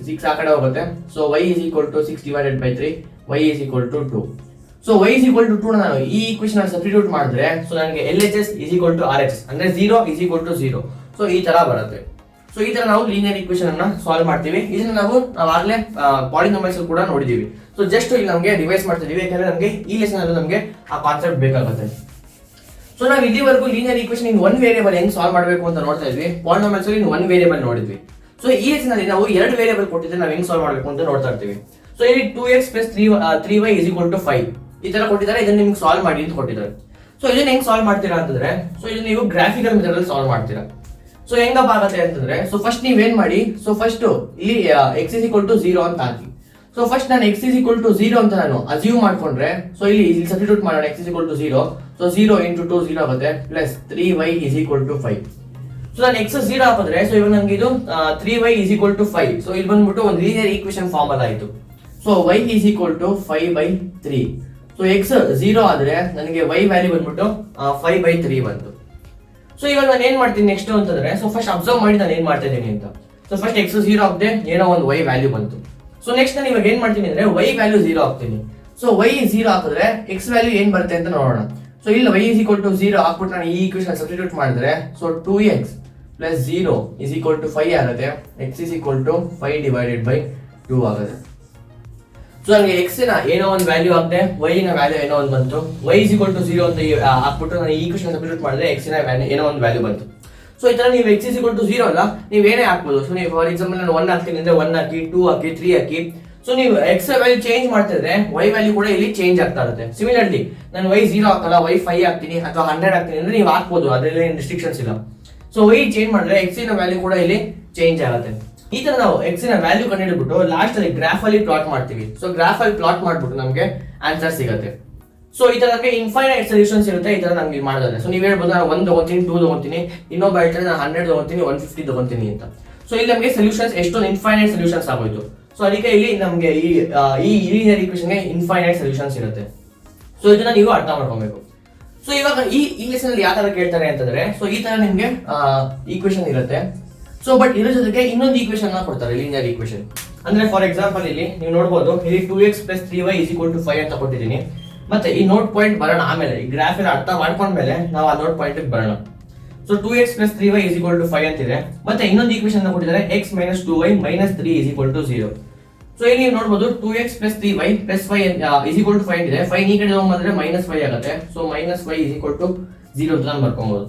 6 ಆ ಕಡೆ ಹೋಗುತ್ತೆ. So y = 6 / 3 y = 2. So y = 2 ನಾನು ಈ ಈಕ್ವೇಷನ್ ಅಲ್ಲಿ ಸಬ್ಸ್ಟಿಟ್ಯೂಟ್ ಮಾಡಿದ್ರೆ ಸೊ ನನಗೆ LHS = RHS ಅಂದ್ರೆ 0 = 0. ಸೊ ಈ ತರ ಬರುತ್ತೆ. ಸೊ ಈ ತರ ನಾವು ಲೀನಿಯರ್ ಈಕ್ವೇಷನ್ ಅನ್ನ ಸಾಲ್ವ್ ಮಾಡ್ತೀವಿ. ಇದನ್ನ ನಾವು ಆಗಲೇ ಪಾಲಿನಾಮಿಯಲ್ಸ್ ಕೂಡ ನೋಡಿದೀವಿ. ಸೊ ಜಸ್ಟ್ ಇಲ್ಲಿ ನಮಗೆ ರಿವೈಸ್ ಮಾಡ್ತಿದೀವಿ, ಯಾಕಂದ್ರೆ ನಮಗೆ ಈ ಲೆಸನ್ ಅಲ್ಲಿ ನಮಗೆ ಆ ಕಾನ್ಸೆಪ್ಟ್ ಬೇಕಾಗುತ್ತೆ. ಸೊ ನಾವು ಇಲ್ಲಿವರೆಗೂ linear equation in one variable ಹೆಂಗ್ ಸಾಲ್ವ್ ಮಾಡಬೇಕು ಅಂತ ನೋಡ್ತಾ ಇದ್ವಿ. ಪಾಲಿನಾಮಿಯಲ್ಸ್ ಅಲ್ಲಿ ಇನ್ ಒನ್ ವೇರಿಯಬಲ್ ನೋಡಿದ್ವಿ. ಸೊ ಈ ಲೆಸನ್ ಅಲ್ಲಿ ನಾವು ಎರಡು ವೇರಿಯಬಲ್ ಕೊಟ್ಟಿದ್ರೆ ನಾವು ಹೆಂಗ್ ಸಾಲ್ವ್ ಮಾಡಬೇಕು ಅಂತ ನೋಡ್ತಾ ಇರ್ತೀವಿ. ಸೊ ಇಲ್ಲಿ 2x + 3y = 5 ಈ ತರ ಕೊಟ್ಟಿದ್ದಾರೆ. ಇದನ್ನ ನಿಮ್ಗೆ ಸಾಲ್ವ್ ಮಾಡಿ ಅಂತ ಕೊಟ್ಟಿದ್ದಾರೆ. ಸೊ ಇದನ್ನ ಹೆಂಗ್ ಸಾಲ್ವ್ ಮಾಡ್ತೀರಾ ಅಂತಂದ್ರೆ ಸೊ ಇದನ್ನ ನೀವು ಗ್ರಾಫಿಕಲ್ ಮೆಥಡ್ ಅಲ್ಲಿ ಸಾಲ್ವ್ ಮಾಡ್ತೀರಾ. ಸೊ ಹೆಂಗಪ್ಪ ಆಗುತ್ತೆ ಅಂತಂದ್ರೆ ಸೊ ಫಸ್ಟ್ ನೀವೇನ್ ಮಾಡಿ ಸೊ ಫಸ್ಟ್ ಇಲ್ಲಿ x = 0 ಅಂತ ಹಾಕಿ. ಸೊ ಫಸ್ಟ್ ನಾನು x = 0 ಅಂತ ನಾನು ಅಸ್ಯೂಮ್ ಮಾಡ್ಕೊಂಡ್ರೆ ಸೊ ಇಲ್ಲಿ ಸಬ್ಸ್ಟಿಟ್ಯೂಟ್ ಮಾಡೋಣ. x = 0, ಸೊ 0 × 2 0 ಆಗುತ್ತೆ ಪ್ಲಸ್ 3y = 5. ಸೊ ನಾನು x 0 ಹಾಕಿದ್ರೆ ಸೊ ಇವಾಗ ನನಗೆ ಇದು 3y = 5. ಸೊ ಇಲ್ಲಿ ಬಂದ್ಬಿಟ್ಟು ಒಂದು ಲೀನಿಯರ್ ಈಕ್ವೇಷನ್ ಫಾರ್ಮ್ ಅಲ್ಲ ಆಯ್ತು. So y = 5/3. ಸೊ x 0 ಆದ್ರೆ ನನಗೆ y ವ್ಯಾಲ್ಯೂ ಬಂದ್ಬಿಟ್ಟು 5/3 ಬಂತು. ಸೊ ಇವಾಗ ನಾನು ಏನ್ ಮಾಡ್ತೀನಿ ನೆಕ್ಸ್ಟ್ ಅಂತಂದ್ರೆ ಸೊ ಫಸ್ಟ್ ಅಬ್ಸರ್ವ್ ಮಾಡಿ ನಾನು ಏನ್ ಮಾಡ್ತಾ ಇದ್ದೀನಿ ಅಂತ. ಸೊ ಫಸ್ಟ್ x 0 ಹಾಕಿದೆ, ಏನೋ ಒಂದು y ವ್ಯಾಲ್ಯೂ ಬಂತು. ಸೊ ನೆಕ್ಸ್ಟ್ ನಾನು ಇವಾಗ ಏನ್ ಮಾಡ್ತೀನಿ ಅಂದ್ರೆ y ವ್ಯಾಲ್ಯೂ 0 ಹಾಕ್ತೀನಿ. ಸೊ y 0 ಹಾಕಿದ್ರೆ x ವ್ಯಾಲ್ಯೂ ಏನ್ ಬರುತ್ತೆ ಅಂತ ನೋಡೋಣ. ಸೊ ಇಲ್ಲಿ y = 0 ಹಾಕ್ಬಿಟ್ಟು ನಾನು ಈ ಈಕ್ವೇಷನ್ ಸಬ್ಸ್ಟಿಟ್ಯೂಟ್ ಮಾಡಿದ್ರೆ ಸೊ 2x + 0 = 5 ಆಗುತ್ತೆ. x = 5/2 ಆಗುತ್ತೆ. ಸೊ ನನಗೆ x ನ ಏನೋ ಒಂದು ವ್ಯಾಲ್ಯೂ ಹಾಕಿದೆ, y ನ ವ್ಯಾಲ್ಯೂ ಏನೋ ಒಂದು ಬಂತು. y = 0 ಅಂತ ಹಾಕ್ಬಿಟ್ಟು ನಾನು ಈ ಈಕ್ವೇಷನ್ ಸಬ್ಸ್ಟಿಟ್ಯೂಟ್ ಮಾಡಿದ್ರೆ x ನ ವ್ಯಾಲ್ಯೂ ಏನೋ ಒಂದು ವ್ಯಾಲ್ಯೂ ಬಂತು. ಸೊ ಈ ತರ ನೀವು x = 0 ಅಲ್ಲ ನೀವು ಏನೇ ಹಾಕ್ಬೋದು. ಸೊ ನೀವು ಫಾರ್ ಎಕ್ಸಾಂಪಲ್ ನಾನು 1 ಹಾಕ್ತೀನಿ ಅಂದ್ರೆ 1 ಹಾಕಿ, 2 ಹಾಕಿ, 3 ಹಾಕಿ. ಸೊ ನೀವು x ವ್ಯಾಲ್ಯೂ ಚೇಂಜ್ ಮಾಡ್ತಿದ್ರೆ y ವ್ಯಾಲ್ಯೂ ಕೂಡ ಇಲ್ಲಿ ಚೇಂಜ್ ಆಗ್ತಾ ಇರುತ್ತೆ. ಸಿಮಿಲರ್ಲಿ ನಾನು y 0 ಹಾಕಲ್ಲ, y 5 ಹಾಕ್ತೀನಿ ಅಥವಾ 100 ಹಾಕ್ತೀನಿ ಅಂದ್ರೆ ನೀವು ಹಾಕ್ಬೋದು, ಅದರಲ್ಲಿ ಏನು ರಿಸ್ಟ್ರಿಕ್ಷನ್ಸ್ ಇಲ್ಲ. ಸೊ y ಚೇಂಜ್ ಮಾಡಿದ್ರೆ x ನ ವ್ಯಾಲ್ಯೂ ಕೂಡ ಇಲ್ಲಿ ಚೇಂಜ್ ಆಗುತ್ತೆ. ಈ ತರ ನಾವು x ನ ವ್ಯಾಲ್ಯೂ ಕಂಡುಹಿಡಿದ್ಬಿಟ್ಟು ಲಾಸ್ಟ್ ಅಲ್ಲಿ ಗ್ರಾಫ್ ಅಲ್ಲಿ ಪ್ಲಾಟ್ ಮಾಡ್ತೀವಿ. ಸೊ ಗ್ರಾಫ್ ಅಲ್ಲಿ ಪ್ಲಾಟ್ ಮಾಡ್ಬಿಟ್ಟು ನಮಗೆ ಆನ್ಸರ್ ಸಿಗುತ್ತೆ. ಸೊ ಈ ತರ ಇನ್ಫೈನೈಟ್ ಸೊಲ್ಯೂಷನ್ಸ್ ಇರುತ್ತೆ ಈ ತರ ನಮ್ಗೆ ಮಾಡೋದಾದ್ರೆ. ಸೊ ನೀವು ಹೇಳ್ಬೋದು ನಾನು 1 ತಗೊಂತೀನಿ, 2 ತಗೊಂತೀನಿ, ಇನ್ನೊಬ್ಬ ಹೇಳ್ತಾರೆ ನಾನು 100 ತಗೊಂತೀನಿ, 150 ತಗೊಂತೀನಿ ಅಂತ. ಸೊ ಇಲ್ಲಿ ನಮಗೆ ಸೊಲ್ಯೂಷನ್ಸ್ ಎಷ್ಟೊಂದು ಇನ್ಫೈನೈಟ್ ಸೊಲ್ಯೂಷನ್ಸ್ ಆಗೋಯ್ತು. ಸೊ ಅದಕ್ಕೆ ಇಲ್ಲಿ ನಮಗೆ ಈ ಲೀನಿಯರ್ ಈಕ್ವೇಷನ್ ಗೆ ಇನ್ಫೈನೈಟ್ ಸೊಲ್ಯೂಷನ್ಸ್ ಇರುತ್ತೆ. ಸೊ ಇದನ್ನ ನೀವು ಅರ್ಥ ಮಾಡ್ಕೊಬೇಕು. ಸೊ ಇವಾಗ ಈ ಲೆಸನ್ ಅಲ್ಲಿ ಯಾವ ತರ ಕೇಳ್ತಾರೆ ಅಂತಂದ್ರೆ ಸೊ ಈ ತರ ನಿಮ್ಗೆ ಈಕ್ವೇಷನ್ ಇರುತ್ತೆ. ಸೊ ಬಟ್ ಇದ್ರ ಜೊತೆಗೆ ಇನ್ನೊಂದು ಈಕ್ವೇಷನ್ ಕೊಡ್ತಾರೆ, ಲೀನಿಯರ್ ಈಕ್ವೇಷನ್. ಅಂದ್ರೆ ಫಾರ್ ಎಕ್ಸಾಂಪಲ್ ಇಲ್ಲಿ ನೀವು ನೋಡಬಹುದು ಇಲ್ಲಿ 2x + 3y = 5 ಅಂತ ಕೊಟ್ಟಿದ್ದೀನಿ. ಮತ್ತೆ ಈ ನೋಟ್ ಪಾಯಿಂಟ್ ಬರೋಣ ಆಮೇಲೆ, ಈ ಗ್ರಾಫ್ ಎಲ್ಲ ಅರ್ಥ ಮಾಡ್ಕೊಂಡ್ಮೇಲೆ ನಾವು ಆ ನೋಟ್ ಪಾಯಿಂಟ್ ಬರೋಣ. ಸೊ 2x + 3y = 5 ಅಂತಿದೆ. ಮತ್ತೆ ಇನ್ನೊಂದು ಈಕ್ವೇಷನ್ ಕೊಟ್ಟಿದ್ದಾರೆ x - 2y - 3 = 0. ಸೊ ಇಲ್ಲಿ ನೀವು ನೋಡಬಹುದು 2x + 3y + 5 = 5 ಇದೆ. 5 ಈ ಕಡೆ ಹೋಗ್ಬಂದ್ರೆ -5 ಆಗುತ್ತೆ. ಸೊ -y = 0 ಅಂತ ನಾನು ಬರ್ಕೊಬಹುದು.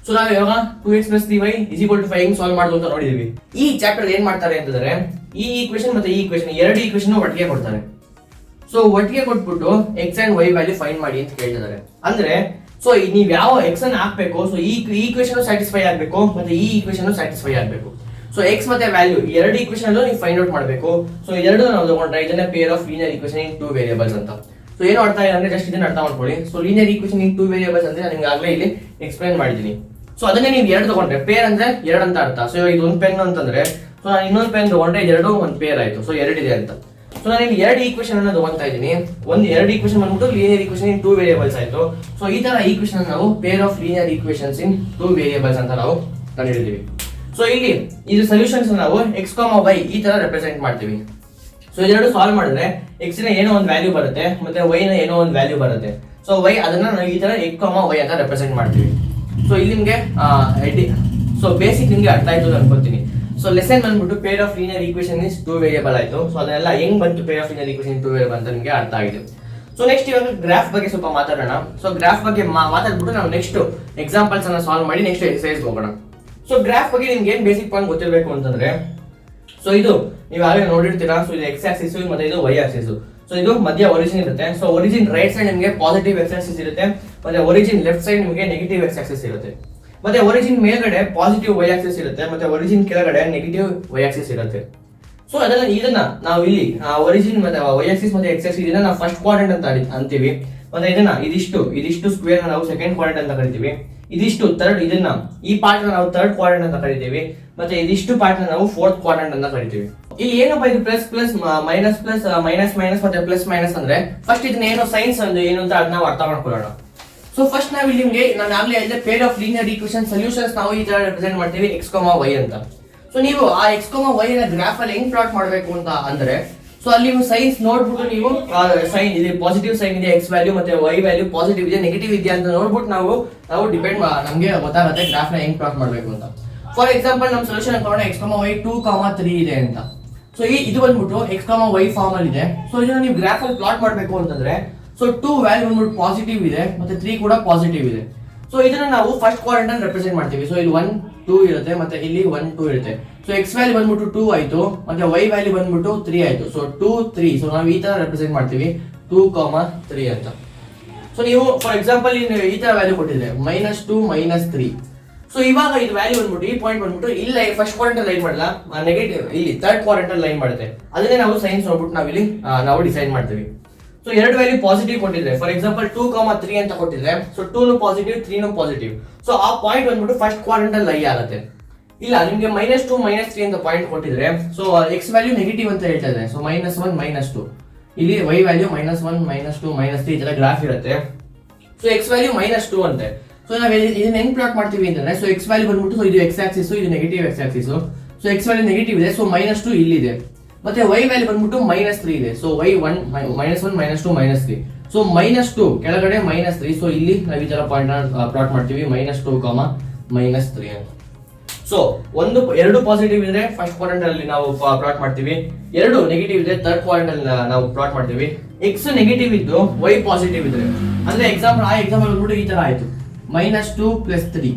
ಸೊ ನಾವು ಇವಾಗ 2x + 3y = 5 ಸಾಲ್ವ್ ಮಾಡೋದು ಅಂತ ನೋಡಿದೀವಿ. ಈ ಚಾಪ್ಟರ್ ಏನ್ ಮಾಡ್ತಾರೆ ಅಂತಂದ್ರೆ ಈ ಈಕ್ವೇಷನ್ ಮತ್ತೆ ಈ ಈಕ್ವೇಷನ್ ಎರಡು ಈಕ್ವೇಷನ್ ಒಟ್ಟಿಗೆ ಕೊಡ್ತಾರೆ. ಸೊ ಒಟ್ಟಿಗೆ ಕೊಟ್ಬಿಟ್ಟು x and y value find ಮಾಡಿ ಅಂತ ಕೇಳ್ತಿದ್ದಾರೆ. ಅಂದ್ರೆ ಸೊ ನೀವು ಯಾವ x ಅನ್ನು ಹಾಕ್ಬೇಕು, ಸೊ ಈ ಈಕ್ವೇಷನ್ ಸ್ಯಾಟಿಸ್ಫೈ ಆಗಬೇಕು ಮತ್ತೆ ಈ ಈಕ್ವೇಷನ್ ಸ್ಯಾಟಿಸ್ಫೈ ಆಗಬೇಕು. ಸೊ x ಮತ್ತೆ ವ್ಯಾಲ್ಯೂ ಎರಡು ಈಕ್ವೇಷನ್ ಅಲ್ಲೂ ನೀವು ಫೈಂಡ್ ಔಟ್ ಮಾಡಬೇಕು. ಸೊ ಎರಡು ನಾವು ತಗೊಂಡ್ರೆ ಇದನ್ನ peer of linear equation in 2 variables ಅಂತ. ಸೊ ಏನು ಅರ್ಥ ಇಲ್ಲ ಅಂದ್ರೆ ಜಸ್ಟ್ ಇದನ್ನ ಅರ್ಥ ಮಾಡ್ಕೊಳ್ಳಿ. So linear equation in 2 variables ಅಂದ್ರೆ ನಾನು ನಿಮ್ಗೆ ಆಗಲೇ ಇಲ್ಲಿ ಎಕ್ಸ್ಪ್ಲೈನ್ ಮಾಡಿದ್ದೀನಿ. ಸೊ ಅದನ್ನೇ ನೀವು ಎರಡು ತಗೊಂಡ್ರೆ ಪೇರ್ ಅಂದ್ರೆ ಎರಡು ಅಂತ ಅರ್ಥ. ಸೊ ಇದು ಒಂದು ಪೆನ್ ಅಂತಂದ್ರೆ ಸೊ ನಾನು ಇನ್ನೊಂದು ಪೆನ್ ತಗೊಂಡ್ರೆ ಎರಡು ಒಂದು ಪೇರ್ ಆಯ್ತು. ಸೊ ಎರಡಿದೆ ಅಂತ. ಸೊ ನಾನು ಇಲ್ಲಿ ಎರಡು ಈಕ್ವೇಷನ್ ಅನ್ನ ತಗೊಂತಾ ಇದ್ದೀನಿ. ಎರಡು ಈಕ್ವೇಷನ್ ಬಂದ್ಬಿಟ್ಟು ಲೀನಿಯರ್ ಈಕ್ವೇಷನ್ ಇನ್ 2 ವೇರಿಯೇಬಲ್ಸ್ ಆಯ್ತು. ಸೊ ಈ ತರ ಈಕ್ವೇಷನ್ ನಾವು pair of linear equations in 2 variables ಅಂತ ನಾವು ಕಂಡುಹಿಡಿದೀವಿ. ಸೊ ಇಲ್ಲಿ ಇದು ಸೊಲ್ಯೂಷನ್ಸ್ ನಾವು x, y ಈ ತರ ರೆಪ್ರೆಸೆಂಟ್ ಮಾಡ್ತೀವಿ. ಸೊ ಇದೆರಡು ಸಾಲ್ವ್ ಮಾಡಿದ್ರೆ x ನ ಏನೋ ಒಂದು ವ್ಯಾಲ್ಯೂ ಬರುತ್ತೆ ಮತ್ತೆ y ನ ಏನೋ ಒಂದು ವ್ಯಾಲ್ಯೂ ಬರುತ್ತೆ. ಸೊ y ಅದನ್ನ ನಾವು ಈ ತರ x, y ಅಂತ ರೆಪ್ರೆಸೆಂಟ್ ಮಾಡ್ತೀವಿ. ಸೊ ಇಲ್ಲಿ ನಿಮಗೆ ಸೊ ಬೇಸಿಕ್ ನಿಮಗೆ ಅರ್ಥ ಆಯ್ತು ಅನ್ಕೊಳ್ತೀನಿ. ಸೊ ಲೆಸನ್ ಬಂದ್ಬಿಟ್ಟು pair of linear equation is 2 variable ಆಯ್ತು. ಸೊ ಅದನ್ನೆಲ್ಲ ಹೆಂಗ್ ಬಂತು peer of linear equation 2 variable ಅಂತ ನಿಮಗೆ ಅರ್ಥ ಆಗಿದೆ. ಸೊ ನೆಕ್ಸ್ಟ್ ಇವಾಗ ಗ್ರಾಫ್ ಬಗ್ಗೆ ಸ್ವಲ್ಪ ಮಾತಾಡೋಣ. ಸೊ ಗ್ರಾಫ್ ಬಗ್ಗೆ ಮಾತಾಡ್ಬಿಟ್ಟು ನಾವು ನೆಕ್ಸ್ಟ್ ಎಕ್ಸಾಂಪಲ್ಸ್ ಅನ್ನ ಸಾಲ್ವ್ ಮಾಡಿ ನೆಕ್ಸ್ಟ್ ಎಕ್ಸರ್ಸೈಸ್ ಹೋಗೋಣ. ಸೊ ಗ್ರಾಫ್ ಬಗ್ಗೆ ನಿಮ್ಗೆ ಏನ್ ಬೇಸಿಕ್ ಪಾಯಿಂಟ್ ಗೊತ್ತಿರಬೇಕು ಅಂತಂದ್ರೆ ಸೊ ಇದು ನೀವು ಆಗಲೇ ನೋಡಿರ್ತೀರಾ. ಸೊ ಇದು x ಆಕ್ಸಿಸ್ ಮತ್ತೆ ಇದು y ಆಕ್ಸಿಸ್. ಸೊ ಇದು ಮಧ್ಯ ಒರಿಜಿನ್ ಇರುತ್ತೆ. ಸೊ ಒರಿಜಿನ್ ರೈಟ್ ಸೈಡ್ ನಿಮಗೆ ಪಾಸಿಟಿವ್ x ಆಕ್ಸಿಸ್ ಇರುತ್ತೆ ಮತ್ತೆ ಒರಿಜಿನ್ ಲೆಫ್ಟ್ ಸೈಡ್ ನಿಮಗೆ ನೆಗೆಟಿವ್ x ಆಕ್ಸಿಸ್ ಇರುತ್ತೆ. ಮತ್ತೆ ಒರಿಜಿನ್ ಮೇಲ್ಗಡೆ ಪಾಸಿಟಿವ್ y ಆಕ್ಸಿಸ್ ಇರುತ್ತೆ ಮತ್ತೆ ಒರಿಜಿನ್ ಕೆಳಗಡೆ ನೆಗೆಟಿವ್ y ಆಕ್ಸಿಸ್ ಇರುತ್ತೆ. ಸೊ ಇದನ್ನ ನಾವು ಇಲ್ಲಿ ಒರಿಜಿನ್ ಮತ್ತೆ y ಆಕ್ಸಿಸ್ ಮತ್ತೆ x ಆಕ್ಸಿಸ್ ಇದನ್ನ ನಾವು ಫಸ್ಟ್ ಕ್ವಾಡ್ರೆಂಟ್ ಅಂತ ಅಂತೀವಿ. ಮತ್ತೆ ಇದಿಷ್ಟು ಸ್ಕ್ವೇರ್ ನಾವು ಸೆಕೆಂಡ್ ಕ್ವಾಡ್ರಂಟ್ ಅಂತ ಕರಿತೀವಿ. ಇದಿಷ್ಟು ಥರ್ಡ್, ಈ ಪಾರ್ಟ್ ನಾವು ಥರ್ಡ್ ಕ್ವಾಡ್ರಂಟ್ ಅಂತ ಕರಿತೀವಿ. ಮತ್ತೆ ಇದಿಷ್ಟು ಪಾರ್ಟ್ ನಾವು ಫೋರ್ತ್ ಕ್ವಾಡ್ರಂಟ್ ಅಂತ ಕರಿತೀವಿ. ಇಲ್ಲಿ ಏನಪ್ಪ ಇದು plus plus minus plus minus minus ಮತ್ತೆ ಪ್ಲಸ್ ಮೈನಸ್ ಅಂದ್ರೆ ಫಸ್ಟ್ ಇದನ್ನ ಏನೋ ಸೈನ್ಸ್ ಅಂದ್ರೆ ಏನು ಅಂತ ಅದನ್ನ ನಾವು ಅರ್ಥ ಮಾಡ್ಕೊಳ್ಳೋಣ. ಸೊ ಫಸ್ಟ್ ನಾವು ಇಲ್ಲಿ ನಿಮಗೆ ನಾನು ಆಗ್ಲೇ ಹೇಳಿದೆ peer of linear equation solutions ನಾವು ಈ ತರ ರೆಪ್ರೆಸೆಂಟ್ ಮಾಡ್ತೀವಿ x, y ಅಂತ. ಸೊ ನೀವು ಆ x, y ನ ಗ್ರಾಫ್ ಅಲ್ಲಿ ಹೆಂಗ್ ಪ್ಲಾಟ್ ಮಾಡಬೇಕು ಅಂತ ಅಂದ್ರೆ ಸೊ ಅಲ್ಲಿ ನೀವು ಸೈನ್ಸ್ ನೋಡ್ಬಿಟ್ಟು ನೀವು ಸೈನ್ ಇದೆ, ಪಾಸಿಟಿವ್ ಸೈನ್ ಇದೆ x ವ್ಯಾಲ್ಯೂ ಮತ್ತೆ y ವ್ಯಾಲ್ಯೂ ಪಾಸಿಟಿವ್ ಇದೆ ನೆಗೆಟಿವ್ ಇದೆ ಅಂತ ನೋಡ್ಬಿಟ್ಟು ನಾವು ಡಿಪೆಂಡ್ ನಮಗೆ ಗೊತ್ತಾಗುತ್ತೆ ಗ್ರಾಫ್ ನ ಹೆಂಗ್ ಪ್ಲಾಟ್ ಮಾಡಬೇಕು ಅಂತ. ಫಾರ್ ಎಕ್ಸಾಂಪಲ್ ನಮ್ಮ ಸೊಲ್ಯೂಷನ್ ಅನ್ಕೊಂಡ್ರೆ x, y 2, 3 ಇದೆ ಅಂತ. ಸೊ ಇದು ಬಂದ್ಬಿಟ್ಟು x, y ಫಾರ್ಮ್ ಅಲ್ಲಿ ಇದೆ. ಸೊ ಇದನ್ನ ನೀವು ಗ್ರಾಫ್ ಅಲ್ಲಿ ಪ್ಲಾಟ್ ಮಾಡಬೇಕು ಅಂತಂದ್ರೆ ಸೊ 2 ವ್ಯಾಲ್ಯೂ ಬಂದ್ಬಿಟ್ಟು ಪಾಸಿಟಿವ್ ಇದೆ ಮತ್ತೆ 3 ಕೂಡ ಪಾಸಿಟಿವ್ ಇದೆ. ಸೊ ಇದನ್ನ ನಾವು ಫಸ್ಟ್ ಕ್ವಾಡ್ರಂಟ್ ಅಲ್ಲಿ ರೆಪ್ರೆಸೆಂಟ್ ಮಾಡ್ತೀವಿ. ಸೊ ಇಲ್ಲಿ 1, 2 ಇರುತ್ತೆ ಮತ್ತೆ ಇಲ್ಲಿ 1, 2 ಇರುತ್ತೆ. ಸೊ x ವ್ಯಾಲ್ಯೂ ಬಂದ್ಬಿಟ್ಟು 2 ಆಯ್ತು ಮತ್ತೆ y ವ್ಯಾಲ್ಯೂ ಬಂದ್ಬಿಟ್ಟು 3 ಆಯ್ತು. ಸೊ 2, 3. ಸೊ ನಾವು ಈ ತರ ರೆಪ್ರೆಸೆಂಟ್ ಮಾಡ್ತೀವಿ 2, 3 ಅಂತ. ಸೊ ನೀವು ಫಾರ್ ಎಕ್ಸಾಂಪಲ್ ಈ ತರ ವ್ಯಾಲ್ಯೂ ಕೊಟ್ಟಿದ್ರೆ -2, -3. ಸೊ ಇವಾಗ ಇದು ವ್ಯಾಲ್ಯೂ ಬಂದ್ಬಿಟ್ಟು ಈ ಪಾಯಿಂಟ್ ಬಂದ್ಬಿಟ್ಟು ಇಲ್ಲ ಫಸ್ಟ್ ಕ್ವಾಡ್ರಂಟ್ ಲೈನ್ ಮಾಡಲ್ಲ, ನೆಗೆಟಿವ್ ಇಲ್ಲಿ ಥರ್ಡ್ ಕ್ವಾಡ್ರಂಟ್ ಲೈನ್ ಮಾಡುತ್ತೆ. ಅದನ್ನೇ ನಾವು ಸೈನ್ಸ್ ನೋಡ್ಬಿಟ್ಟು ನಾವು ಡಿಸೈಡ್ ಮಾಡ್ತೀವಿ. ಸೊ ಎರಡು ವ್ಯಾಲ್ಯೂ ಪಾಸಿಟಿವ್ ಕೊಟ್ಟಿದ್ರೆ ಫಾರ್ ಎಕ್ಸಾಂಪಲ್ 2, 3 ಅಂತ ಕೊಟ್ಟಿದ್ರೆ ಸೊ 2 ಪಾಸಿಟಿವ್ 3 ಪಾಸಿಟಿವ್. ಸೊ ಆ ಪಾಯಿಂಟ್ ಬಂದ್ಬಿಟ್ಟು ಫಸ್ಟ್ ಕ್ವಾಡ್ರಂಟ್ ಅಲ್ಲಿ ಲೈ ಆಗುತ್ತೆ. ಇಲ್ಲ ನಿಮಗೆ -2, -3 ಅಂತ ಪಾಯಿಂಟ್ ಕೊಟ್ಟಿದ್ರೆ ಸೊ x ವ್ಯಾಲ್ಯೂ ನೆಗೆಟಿವ್ ಅಂತ ಹೇಳ್ತಾ ಇದೆ. ಸೊ -1, -2 ಇಲ್ಲಿ y ವ್ಯಾಲ್ಯೂ -1, -2, -3 ಈ ತರ ಗ್ರಾಫ್ ಇರುತ್ತೆ. ಸೊ x ವ್ಯಾಲ್ಯೂ -2 ಅಂತೆ. ಸೊ ನಾವು ಇದನ್ನ ಹೆಂಗ್ ಪ್ಲಾಟ್ ಮಾಡ್ತೀವಿ ಅಂತಂದ್ರೆ ಸೊ x ವ್ಯಾಲ್ಯೂ ಬಂದ್ಬಿಟ್ಟು ಸೊ ಇದು x ಆಕ್ಸಿಸ್, ಇದು negative x Axis. So x value negative ಇದೆ ಸೊ -2 ಇಲ್ಲಿದೆ ಮತ್ತೆ y ವ್ಯಾಲ್ಯೂ ಬಂದ್ಬಿಟ್ಟು -3 ಇದೆ. So y -1, -2, -3. ಸೊ -2 ಕೆಳಗಡೆ -3. ಸೊ ಇಲ್ಲಿ ನಾವು ಈ ತರ ಪಾಯಿಂಟ್ ಪ್ಲಾಟ್ ಮಾಡ್ತೀವಿ -2, -3 ಅಂತ. ಸೊ ಎರಡು ಪಾಸಿಟಿವ್ ಇದ್ರೆ ಫಸ್ಟ್ ಕ್ವಾಡ್ರಂಟ್ ಅಲ್ಲಿ ನಾವು ಪ್ಲಾಟ್ ಮಾಡ್ತೀವಿ, ಎರಡು ನೆಗೆಟಿವ್ ಇದ್ರೆ ಥರ್ಡ್ ಕ್ವಾಡ್ರಂಟ್ ಅಲ್ಲಿ ನಾವು ಪ್ಲಾಟ್ ಮಾಡ್ತೀವಿ. x ನೆಗೆಟಿವ್ ಇದ್ದು y ಪಾಸಿಟಿವ್ ಇದ್ರೆ ಅಂದ್ರೆ ಎಕ್ಸಾಂಪಲ್ ಬಂದ್ಬಿಟ್ಟು ಈ ತರ ಆಯ್ತು -2 + 3.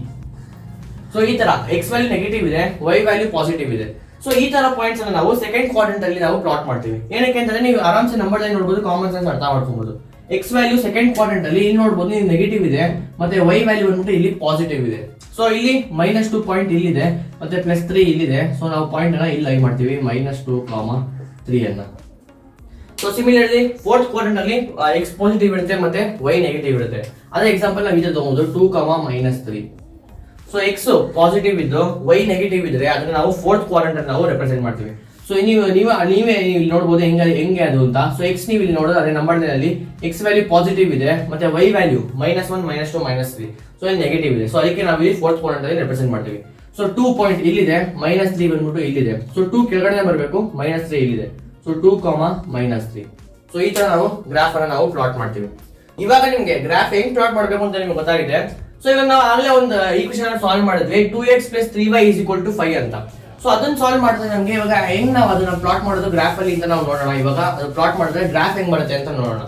ಸೊ ಈ ತರ x ವ್ಯಾಲ್ಯೂ ನೆಗೆಟಿವ್ ಇದೆ y ವ್ಯಾಲ್ಯೂ ಪಾಸಿಟಿವ್ ಇದೆ. ಸೊ ಈ ತರ ಪಾಯಿಂಟ್ಸ್ ಅನ್ನ ನಾವು ಸೆಕೆಂಡ್ ಕ್ವಾಡ್ರಂಟ್ ಅಲ್ಲಿ ನಾವು ಪ್ಲಾಟ್ ಮಾಡ್ತೀವಿ. ಏನಕ್ಕೆ ಅಂತಂದ್ರೆ ನೀವು ಆರಾಮ್ಸೆ ನಂಬರ್ ಲೈನ್ ನೋಡಬಹುದು, ಕಾಮನ್ ಸೆನ್ಸ್ ಅರ್ಥ ಮಾಡ್ಕೊಬಹುದು. x ವ್ಯಾಲ್ಯೂ ಸೆಕೆಂಡ್ ಕ್ವಾಡ್ರಂಟ್ ಅಲ್ಲಿ ಇಲ್ಲಿ ನೋಡಬಹುದು ನೀವು ನೆಗೆಟಿವ್ ಇದೆ ಮತ್ತೆ y ವ್ಯಾಲ್ಯೂ ಬಂದ್ಬಿಟ್ಟು ಇಲ್ಲಿ ಪಾಸಿಟಿವ್ ಇದೆ. ಸೊ ಇಲ್ಲಿ -2 ಪಾಯಿಂಟ್ ಇಲ್ಲಿದೆ ಮತ್ತೆ +3 ಇಲ್ಲಿದೆ. ಸೊ ನಾವು ಪಾಯಿಂಟ್ ಅನ್ನ ಇಲ್ಲಿ ಲೈ ಮಾಡ್ತೀವಿ -2, 3 ಅನ್ನ. ಸೊ ಸಿಮಿಲರ್ಲಿ ಫೋರ್ತ್ ಕ್ವಾಡ್ರಂಟ್ ಅಲ್ಲಿ x ಪಾಸಿಟಿವ್ ಇರುತ್ತೆ ಮತ್ತೆ y ನೆಗೆಟಿವ್ ಇರುತ್ತೆ. ಅದೇ ಎಕ್ಸಾಂಪಲ್ ನಾವು ಇದನ್ನ ತಗೊಂಡು 2, -3. ಸೊ x ಪಾಸಿಟಿವ್ ಇದ್ದು y ನೆಗೆಟಿವ್ ಇದ್ರೆ ಅದನ್ನ ನಾವು ಫೋರ್ತ್ ಕ್ವಾಡ್ರಂಟ್ ಅಲ್ಲಿ ನಾವು ರೆಪ್ರೆಸೆಂಟ್ ಮಾಡ್ತೀವಿ. ಸೊ ನೀವೇ ಇಲ್ಲಿ ನೋಡಬಹುದು ಹೆಂಗೆ ಅದು ಅಂತ. ಸೊ x ನೀವು ಇಲ್ಲಿ ನೋಡೋದು ಅದೇ ನಂಬರ್ ಅಲ್ಲಿ x ವ್ಯಾಲ್ಯೂ ಪಾಸಿಟಿವ್ ಇದೆ ಮತ್ತೆ y ವ್ಯಾಲ್ಯೂ -1, -2, -3. ಸೊ ಇಲ್ಲಿ ನೆಗೆಟಿವ್ ಇದೆ. ಸೊ ಅದಕ್ಕೆ ನಾವು ಇಲ್ಲಿ ಫೋರ್ತ್ ಕ್ವಾಡ್ರಂಟ್ ಅಲ್ಲಿ ರೆಪ್ರೆಸೆಂಟ್ ಮಾಡ್ತೀವಿ. ಸೊ 2 ಪಾಯಿಂಟ್ ಇಲ್ಲಿದೆ -3 ಬಂದ್ಬಿಟ್ಟು ಇಲ್ಲಿದೆ. ಸೊ 2 ಕೆಳಗಡೆ ಬರಬೇಕು -3 ಇಲ್ಲಿದೆ. ಸೊ 2, -3. ಸೊ ಈ ತರ ನಾವು ಗ್ರಾಫ್ ಅನ್ನ ನಾವು ಪ್ಲಾಟ್ ಮಾಡ್ತೀವಿ. ಇವಾಗ ನಿಮ್ಗೆ ಗ್ರಾಫ್ ಹೆಂಗ್ ಪ್ಲಾಟ್ ಮಾಡಬೇಕು ಅಂತ ನಿಮ್ಗೆ ಗೊತ್ತಾಗಿದೆ. ಸೊ ಇವಾಗ ನಾವು ಆಗಲೇ ಒಂದು ಈಕ್ವೇಷನ್ ಅನ್ನು ಸಾಲ್ವ್ ಮಾಡಿದ್ವಿ 2x + 3y = 5 ಅಂತ. ಸೊ ಅದನ್ನ ಸಾಲ್ವ್ ಮಾಡಿದ್ರೆ ನಮಗೆ ಇವಾಗ ಹೆಂಗ್ ನಾವು ಅದನ್ನ ಪ್ಲಾಟ್ ಮಾಡೋದು ಗ್ರಾಫ್ ಅಲ್ಲಿ ಅಂತ ನಾವು ನೋಡೋಣ. ಇವಾಗ ಅದು ಪ್ಲಾಟ್ ಮಾಡಿದ್ರೆ ಗ್ರಾಫ್ ಹೆಂಗ್ ಬರುತ್ತೆ ಅಂತ ನೋಡೋಣ.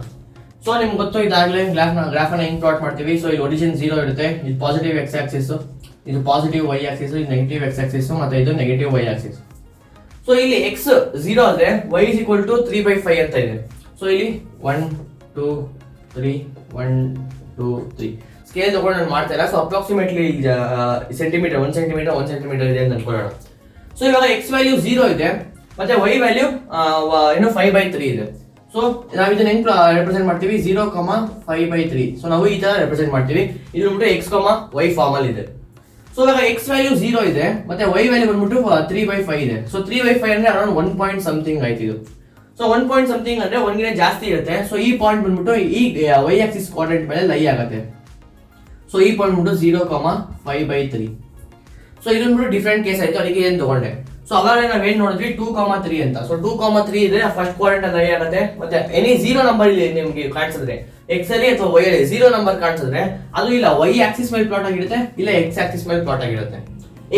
ಸೊ ನಿಮ್ಗೆ ಗೊತ್ತು ಇದಾಗಲೇ ಗ್ರಾಫ್ ಅನ್ನ ಹೆಂಗ್ ಪ್ಲಾಟ್ ಮಾಡ್ತೀವಿ. ಸೊ ಇಲ್ಲಿ ಒರಿಜಿನ್ 0 ಇರುತ್ತೆ, ಇದು ಪಾಸಿಟಿವ್ x ಆಕ್ಸಿಸ್, ಇದು ಪಾಸಿಟಿವ್ y ಆಕ್ಸಿಸ್, ಇದು ನೆಗೆಟಿವ್ x ಆಕ್ಸಿಸ್ ಮತ್ತೆ ಇದು ನೆಗೆಟಿವ್ y ಆಕ್ಸಿಸ್. ಸೊ ಇಲ್ಲಿ x 0 ಆದ್ರೆ y = 3/5 ಅಂತ ಇದೆ. ಸೊ ಇಲ್ಲಿ 1, 2, 3, 1, 2, 3 ಸ್ಕೇಲ್ ತಗೊಂಡು ನಾನು ಮಾಡ್ತಾ ಇಲ್ಲ. ಸೊ ಅಪ್ರಾಕ್ಸಿಮೇಟ್ಲಿ ಸೆಂಟಿಮೀಟರ್ 1 ಸೆಂಟಿಮೀಟರ್ ಇದೆ ಅಂತ ಅನ್ಕೊಳ್ಳೋಣ. ಸೊ ಇವಾಗ x ವ್ಯಾಲ್ಯೂ 0 ಇದೆ ಮತ್ತೆ y ವ್ಯಾಲ್ಯೂ 5/3 ಇದೆ. ಸೊ ನಾವು ಇದನ್ನ ಹೆಂಗ್ ರೆಪ್ರೆಸೆಂಟ್ ಮಾಡ್ತೀವಿ 0, 5/3. ಸೊ ನಾವು ಈ ತರ ರೆಪ್ರೆಸೆಂಟ್ ಮಾಡ್ತೀವಿ. ಇದು ಬಂದ್ಬಿಟ್ಟು x, y ಫಾರ್ಮ್ ಅಲ್ಲಿ ಇದೆ. ಸೊ ಇವಾಗ x ವ್ಯಾಲ್ಯೂ 0 ಇದೆ ಮತ್ತೆ y ವ್ಯಾಲ್ಯೂ ಬಂದ್ಬಿಟ್ಟು 3/5 ಇದೆ. ಸೊ 3/5 ಅಂದ್ರೆ ಅರೌಂಡ್ 1 ಪಾಯಿಂಟ್ ಸಮಥಿಂಗ್ ಆಯ್ತು ಇದು. ಸೊ 1 ಪಾಯಿಂಟ್ ಸಮಥಿಂಗ್ ಅಂದ್ರೆ 1 ಗಿಂತ ಜಾಸ್ತಿ ಇರುತ್ತೆ. ಸೊ ಈ ಪಾಯಿಂಟ್ ಬಂದ್ಬಿಟ್ಟು ಈ y ಆಕ್ಸಿಸ್ ಕ್ವಾಡ್ರಂಟ್ ಮೇಲೆ ಲೈ ಆಗುತ್ತೆ. ಸೊ ಈ ಪಾಯಿಂಟ್ ಬಂದ್ಬಿಟ್ಟು 0, 5/3. ಸೊ ಇದು ಬಂದ್ಬಿಟ್ಟು ಡಿಫ್ರೆಂಟ್ ಕೇಸ್ ಆಯ್ತು, ಅದಕ್ಕೆ ಏನು ತಗೊಂಡೆ. ಸೊ ಅವಾಗ ನಾವೇನ್ ನೋಡಿದ್ವಿ 2, 3 ಅಂತ. ಸೊ 2, 3 ಇದ್ರೆ ಫಸ್ಟ್ ಕ್ವಾಡ್ರಂಟ್ ಅಲ್ಲಿ ಲೈ ಆಗುತ್ತೆ. ಮತ್ತೆ ಎನಿ 0 ನಂಬರ್ ಇಲ್ಲಿ ನಿಮ್ಗೆ ಕಾಣಿಸಿದ್ರೆ x ಅಲ್ಲಿ ಅಥವಾ y ಅಲ್ಲಿ 0 ನಂಬರ್ ಕಾಣಿಸಿದ್ರೆ ಅದು ಇಲ್ಲ y ಆಕ್ಸಿಸ್ ಮೇಲೆ ಪ್ಲಾಟ್ ಆಗಿರುತ್ತೆ, ಇಲ್ಲ x ಆಕ್ಸಿಸ್ ಮೇಲೆ ಪ್ಲಾಟ್ ಆಗಿರುತ್ತೆ.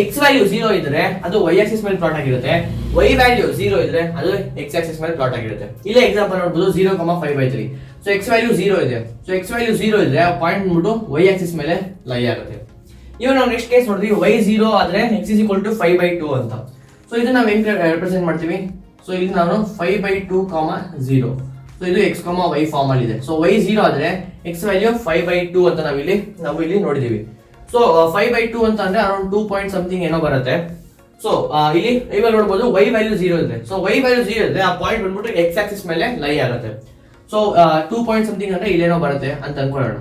x ವ್ಯಾಲ್ಯೂ 0 ಇದ್ರೆ ಅದು y ಆಕ್ಸಿಸ್ ಮೇಲೆ ಪ್ಲಾಟ್ ಆಗಿರುತ್ತೆ, y ವ್ಯಾಲ್ಯೂ 0 ಇದ್ರೆ ಅದು x ಆಕ್ಸಿಸ್ ಮೇಲೆ ಪ್ಲಾಟ್ ಆಗಿರುತ್ತೆ. ಇಲ್ಲ ಎಕ್ಸಾಂಪಲ್ ನೋಡಬಹುದು 0, 5/3. ಸೊ x ವ್ಯಾಲ್ಯೂ 0 ಇದೆ. ಸೊ x ವ್ಯಾಲ್ಯೂ 0 ಇದ್ರೆ ಆ ಪಾಯಿಂಟ್ ಬಂದ್ಬಿಟ್ಟು y ಆಕ್ಸಿಸ್ ಮೇಲೆ ಲೈ ಆಗುತ್ತೆ. ಇವಾಗ ನಾವು ನೆಕ್ಸ್ಟ್ ಕೇಸ್ ನೋಡಿದ್ವಿ y 0 ಆದ್ರೆ x = 5/2 ಅಂತ. ಸೊ ಇದನ್ನ ನಾವು ಹೆಂಗ್ ರೆಪ್ರೆಸೆಂಟ್ ಮಾಡ್ತೀವಿ. ಸೊ ಇಲ್ಲಿ ನಾನು 5/2, 0. ಸೊ ಇದು x, y ಫಾರ್ಮ್ ಅಲ್ಲಿ ಇದೆ. ಸೊ y 0 ಆದ್ರೆ x ವ್ಯಾಲ್ಯೂ 5/2 ಅಂತ ನಾವು ಇಲ್ಲಿ ನೋಡಿದೀವಿ. ಸೊ 5/2 ಅಂತ ಅಂದ್ರೆ ಅರೌಂಡ್ 2 ಪಾಯಿಂಟ್ ಸಮಥಿಂಗ್ ಏನೋ ಬರುತ್ತೆ. ಸೊ ಇಲ್ಲಿ ಇವಾಗ ನೋಡಬಹುದು y ವ್ಯಾಲ್ಯೂ 0 ಇದೆ. ಸೊ y ವ್ಯಾಲ್ಯೂ 0 ಇದ್ರೆ ಆ ಪಾಯಿಂಟ್ ಬಂದ್ಬಿಟ್ಟು x ಆಕ್ಸಿಸ್ ಮೇಲೆ ಲೈ ಆಗುತ್ತೆ. ಸೊ 2 ಪಾಯಿಂಟ್ ಸಮಥಿಂಗ್ ಅಂದ್ರೆ ಇಲ್ಲೇನೋ ಬರುತ್ತೆ ಅಂತ ಅನ್ಕೊಳ್ಳೋಣ.